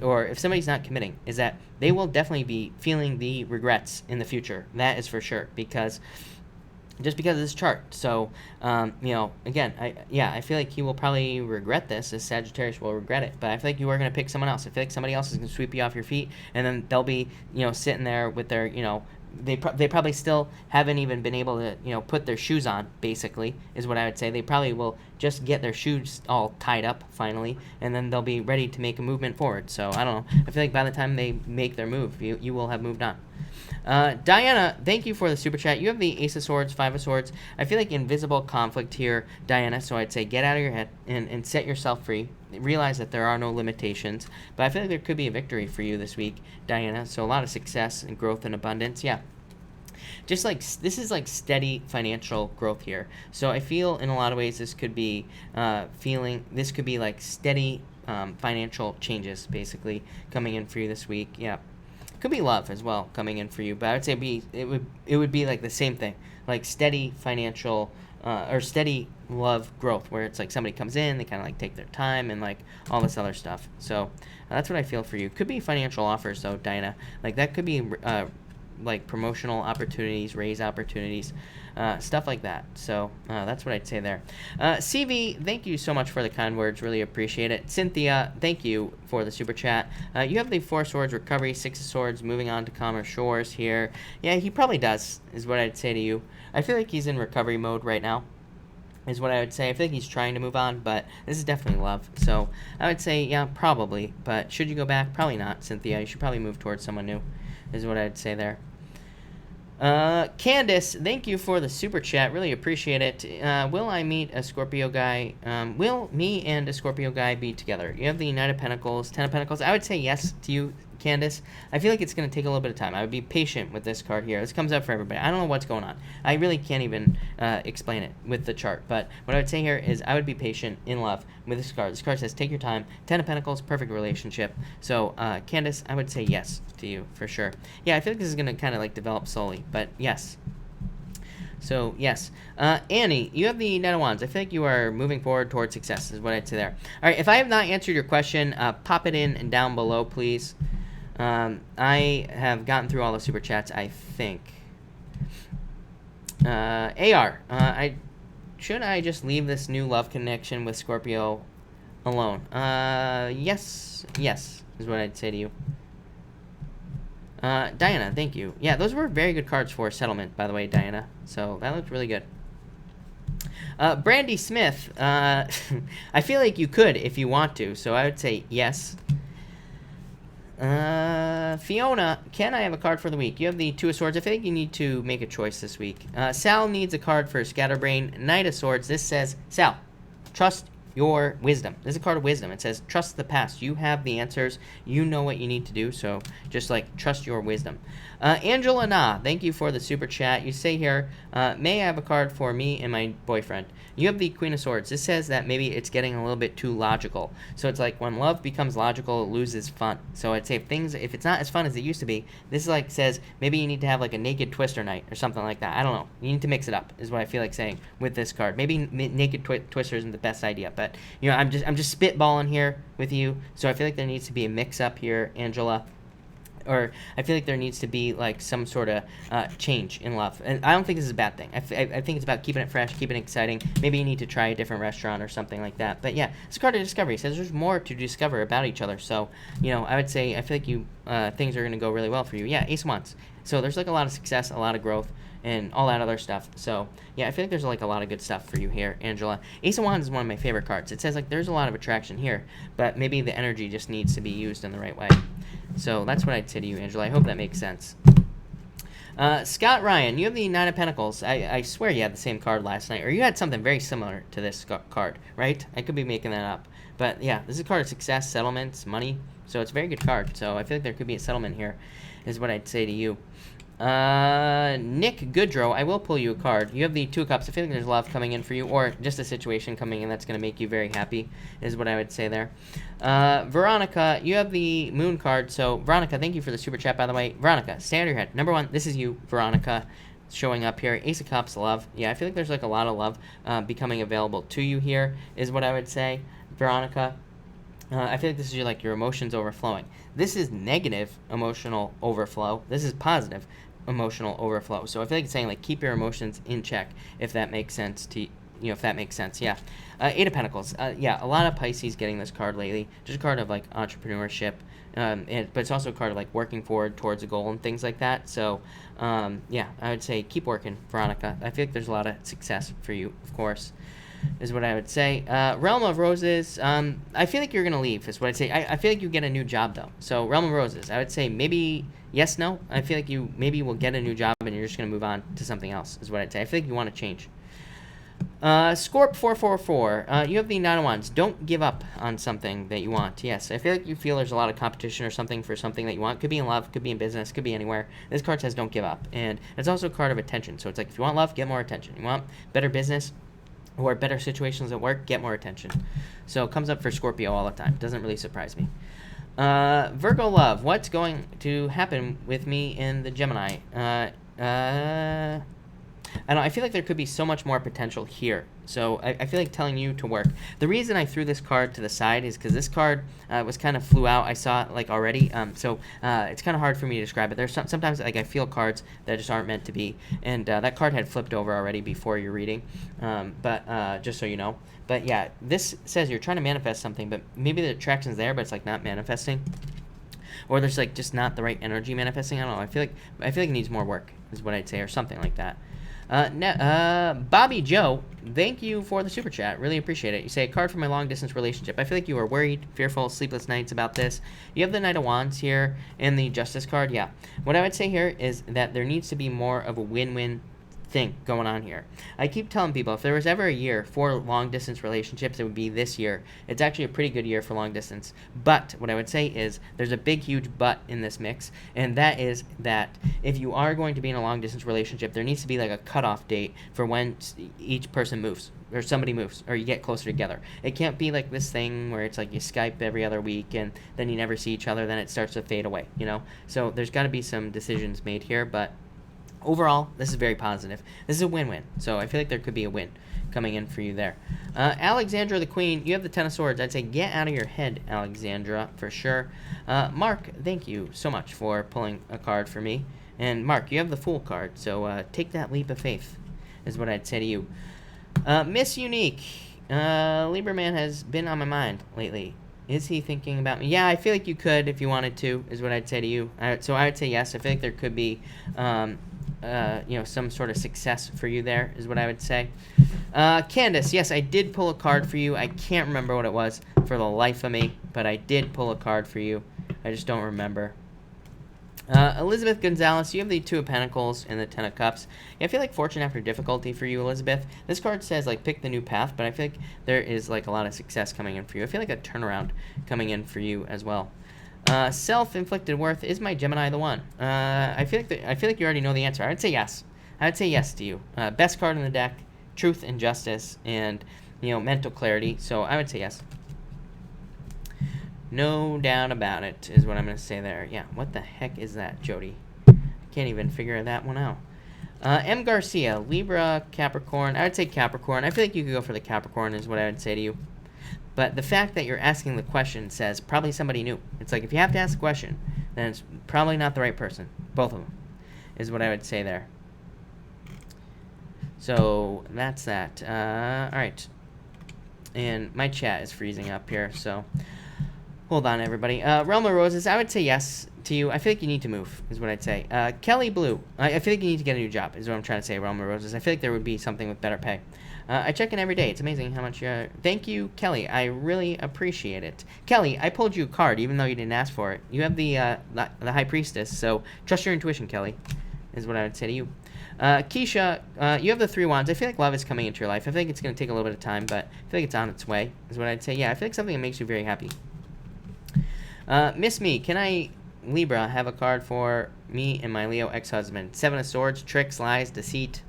or if somebody's not committing, is that they will definitely be feeling the regrets in the future. That is for sure, because of this chart. So, again, I feel like he will probably regret this, as Sagittarius will regret it, but I feel like you are going to pick someone else. I feel like somebody else is going to sweep you off your feet, and then they'll be, sitting there with their, they probably still haven't even been able to, put their shoes on, basically, is what I would say. They probably will just get their shoes all tied up, finally, and then they'll be ready to make a movement forward. So, I don't know. I feel like by the time they make their move, you will have moved on. Diana, thank you for the super chat. You have the Ace of Swords, Five of Swords. I feel like invisible conflict here, Diana, so I'd say get out of your head and set yourself free. Realize that there are no limitations, but I feel like there could be a victory for you this week, Diana, so a lot of success and growth and abundance. Yeah, just like this is like steady financial growth here. So I feel in a lot of ways this could be like steady financial changes basically coming in for you this week. Yeah. Could be love as well coming in for you, but I would say it would be like the same thing, like steady financial or steady love growth, where it's like somebody comes in, they kind of like take their time and like all this other stuff. So that's what I feel for you. Could be financial offers though, Diana. Like that could be like promotional opportunities, raise opportunities, stuff like that. So that's what I'd say there. CV, thank you so much for the kind words. Really appreciate it. Cynthia, thank you for the super chat. You have the 4 Swords recovery, 6 of Swords moving on to calmer shores here. Yeah, he probably does, is what I'd say to you. I feel like he's in recovery mode right now, is what I would say. I feel like he's trying to move on, but this is definitely love. So I would say, yeah, probably. But should you go back? Probably not, Cynthia. You should probably move towards someone new, is what I'd say there. Candace, thank you for the super chat. Really appreciate it. Will I meet a Scorpio guy? Will me and a Scorpio guy be together? You have the Knight of Pentacles, 10 of Pentacles. I would say yes to you, Candace. I feel like it's going to take a little bit of time. I would be patient with this card here. This comes up for everybody. I don't know what's going on. I really can't even explain it with the chart. But what I would say here is I would be patient in love with this card. This card says take your time. 10 of Pentacles, perfect relationship. So, Candace, I would say yes to you for sure. Yeah, I feel like this is going to kind of like develop slowly. But yes. So, yes. Annie, you have the Knight of Wands. I feel like you are moving forward towards success is what I'd say there. All right, if I have not answered your question, pop it in and down below, please. I have gotten through all the super chats, I think. AR, should I just leave this new love connection with Scorpio alone? Yes, is what I'd say to you. Diana, thank you. Yeah, those were very good cards for settlement, by the way, Diana. So that looked really good. Brandy Smith, I feel like you could if you want to, so I would say yes. Fiona, can I have a card for the week? You have the 2 of Swords. I think you need to make a choice this week. Sal needs a card for Scatterbrain. Knight of Swords. This says, Sal, trust your wisdom. This is a card of wisdom. It says, trust the past. You have the answers. You know what you need to do. So just like trust your wisdom. Angela Na, thank you for the super chat. You say here, may I have a card for me and my boyfriend? You have the Queen of Swords. This says that maybe it's getting a little bit too logical. So it's like when love becomes logical, it loses fun. So I'd say if it's not as fun as it used to be, this like says maybe you need to have like a naked twister night or something like that. I don't know. You need to mix it up is what I feel like saying with this card. Maybe naked twister isn't the best idea, but you know, I'm just spitballing here with you. So I feel like there needs to be a mix up here, Angela. Or I feel like there needs to be like some sort of change in love. And I don't think this is a bad thing. I think it's about keeping it fresh, keeping it exciting. Maybe you need to try a different restaurant or something like that. But yeah, it's a card of discovery. It says there's more to discover about each other. So, you know, I would say I feel like things are going to go really well for you. Yeah, Ace of Wands. So there's like a lot of success, a lot of growth, and all that other stuff. So yeah, I feel like there's like a lot of good stuff for you here, Angela. Ace of Wands is one of my favorite cards. It says like there's a lot of attraction here, but maybe the energy just needs to be used in the right way. So that's what I'd say to you, Angela. I hope that makes sense. Scott Ryan, you have the 9 of Pentacles. I swear you had the same card last night, or you had something very similar to this card, right? I could be making that up. But yeah, this is a card of success, settlements, money. So it's a very good card. So I feel like there could be a settlement here, is what I'd say to you. Nick Goodrow, I will pull you a card. You have the 2 of Cups. I feel like there's love coming in for you, or just a situation coming in that's going to make you very happy, is what I would say there. Veronica, you have the Moon card. So, Veronica, thank you for the super chat, by the way. Veronica, stay on your head. Number 1, this is you, Veronica, showing up here. Ace of Cups, love. Yeah, I feel like there's like a lot of love becoming available to you here, is what I would say, Veronica. I feel like this is your emotions overflowing. This is negative emotional overflow. This is positive emotional overflow. So I feel like it's saying like keep your emotions in check, if that makes sense to you. If that makes sense, yeah. 8 of Pentacles. Yeah, a lot of Pisces getting this card lately. Just a card of like entrepreneurship, but it's also a card of like working forward towards a goal and things like that. So yeah, I would say keep working, Veronica. I feel like there's a lot of success for you, of course, is what I would say. Realm of Roses, I feel like you're going to leave, is what I'd say. I feel like you get a new job, though. So, Realm of Roses, I would say maybe yes, no. I feel like you maybe will get a new job and you're just going to move on to something else, is what I'd say. I feel like you want to change. Scorp444, you have the 9 of Wands. Don't give up on something that you want. Yes, I feel like you feel there's a lot of competition or something for something that you want. Could be in love, could be in business, could be anywhere. This card says don't give up. And it's also a card of attention. So, it's like if you want love, get more attention. You want better business, or better situations at work, get more attention. So it comes up for Scorpio all the time. Doesn't really surprise me. Virgo love, what's going to happen with me in the Gemini? I don't know, I feel like there could be so much more potential here. So I feel like telling you to work. The reason I threw this card to the side is because this card was kind of flew out. I saw it like already. So it's kind of hard for me to describe it. There's sometimes like I feel cards that just aren't meant to be. And that card had flipped over already before your reading. But just so you know. But yeah, this says you're trying to manifest something, but maybe the attraction's there, but it's like not manifesting. Or there's like just not the right energy manifesting. I don't know. I feel like it needs more work is what I'd say, or something like that. Bobby Joe, thank you for the super chat. Really appreciate it. You say, a card for my long distance relationship. I feel like you are worried, fearful, sleepless nights about this. You have the Knight of Wands here and the Justice card. Yeah. What I would say here is that there needs to be more of a win-win thing going on here. I keep telling people, if there was ever a year for long distance relationships, it would be this year. It's actually a pretty good year for long distance. But what I would say is there's a big, huge but in this mix, and that is that if you are going to be in a long distance relationship, there needs to be like a cutoff date for when each person moves, or somebody moves, or you get closer together. It can't be like this thing where it's like you Skype every other week and then you never see each other, then it starts to fade away, you know? So there's got to be some decisions made here, but overall, this is very positive. This is a win-win, so I feel like there could be a win coming in for you there. Alexandra the Queen, you have the Ten of Swords. I'd say get out of your head, Alexandra, for sure. Mark, thank you so much for pulling a card for me. And Mark, you have the Fool card, so take that leap of faith, is what I'd say to you. Miss Unique, Libra man has been on my mind lately. Is he thinking about me? Yeah, I feel like you could if you wanted to, is what I'd say to you. So I would say yes. I feel like there could be some sort of success for you there, is what I would say. Candace, yes, I did pull a card for you. I can't remember what it was for the life of me, but I did pull a card for you. I just don't remember. Elizabeth Gonzalez, you have the Two of Pentacles and the Ten of Cups. Yeah, I feel like fortune after difficulty for you, Elizabeth. This card says, like, pick the new path, but I feel like there is, like, a lot of success coming in for you. I feel like a turnaround coming in for you as well. Self-inflicted worth, is my Gemini the one? I feel like you already know the answer. I would say yes. I would say yes to you. Best card in the deck, truth and justice, and mental clarity. So I would say yes. No doubt about it, is what I'm going to say there. Yeah, what the heck is that, Jody? I can't even figure that one out. M. Garcia, Libra, Capricorn. I would say Capricorn. I feel like you could go for the Capricorn, is what I would say to you. But the fact that you're asking the question says probably somebody new. It's like if you have to ask a question, then it's probably not the right person. Both of them, is what I would say there. So that's that. All right. And my chat is freezing up here, so hold on, everybody. Realm of Roses, I would say yes to you. I feel like you need to move, is what I'd say. Kelly Blue, I feel like you need to get a new job, is what I'm trying to say, Realm of Roses. I feel like there would be something with better pay. I check in every day. It's amazing how much thank you, Kelly. I really appreciate it. Kelly, I pulled you a card, even though you didn't ask for it. You have the High Priestess, so trust your intuition, Kelly, is what I would say to you. Keisha, you have the Three Wands. I feel like love is coming into your life. I feel like it's going to take a little bit of time, but I feel like it's on its way, is what I'd say. Yeah, I feel like something that makes you very happy. Miss Me, can I, Libra, have a card for me and my Leo ex-husband? Seven of Swords, tricks, lies, deceit.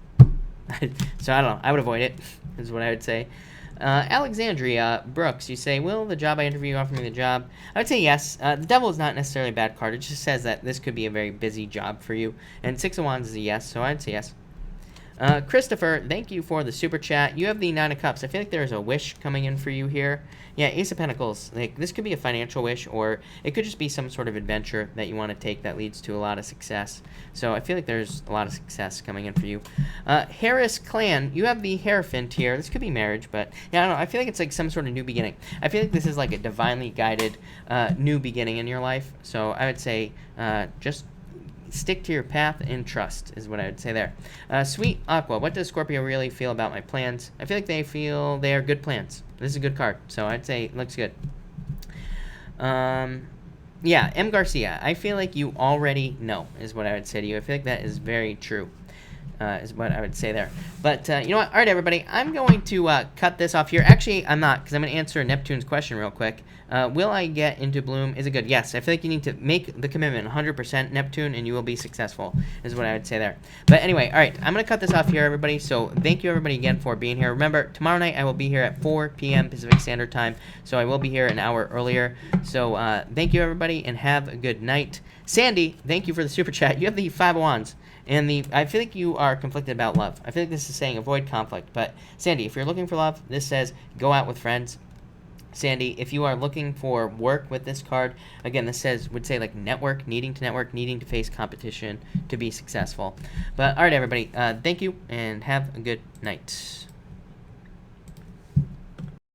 So I don't know. I would avoid it, is what I would say. Alexandria Brooks, you say, will the job I interview offer me the job? I would say yes. The Devil is not necessarily a bad card. It just says that this could be a very busy job for you. And Six of Wands is a yes, so I'd say yes. Christopher, thank you for the super chat. You have the Nine of Cups. I feel like there's a wish coming in for you here. Yeah, Ace of Pentacles. Like, this could be a financial wish, or it could just be some sort of adventure that you want to take that leads to a lot of success. So I feel like there's a lot of success coming in for you. Harris Clan, you have the Hierophant here. This could be marriage, but yeah, I don't know. I feel like it's like some sort of new beginning. I feel like this is like a divinely guided new beginning in your life. So I would say just stick to your path and trust, is what I would say there. Sweet Aqua, what does Scorpio really feel about my plans? I feel like they feel they are good plans. This is a good card, so I'd say it looks good. Yeah, M. Garcia, I feel like you already know, is what I would say to you. I feel like that is very true. is what I would say there. But you know what? All right, everybody. I'm going to cut this off here. Actually, I'm not, because I'm going to answer Neptune's question real quick. Will I get into bloom? Is it good? Yes. I feel like you need to make the commitment 100%, Neptune, and you will be successful, is what I would say there. But anyway, all right. I'm going to cut this off here, everybody. So thank you, everybody, again, for being here. Remember, tomorrow night I will be here at 4 p.m. Pacific Standard Time. So I will be here an hour earlier. So thank you, everybody, and have a good night. Sandy, thank you for the super chat. You have the 5 of Wands. And I feel like you are conflicted about love. I feel like this is saying avoid conflict. But Sandy, if you're looking for love, this says go out with friends. Sandy, if you are looking for work with this card, again, this would say like network, needing to face competition to be successful. But all right, everybody, thank you and have a good night.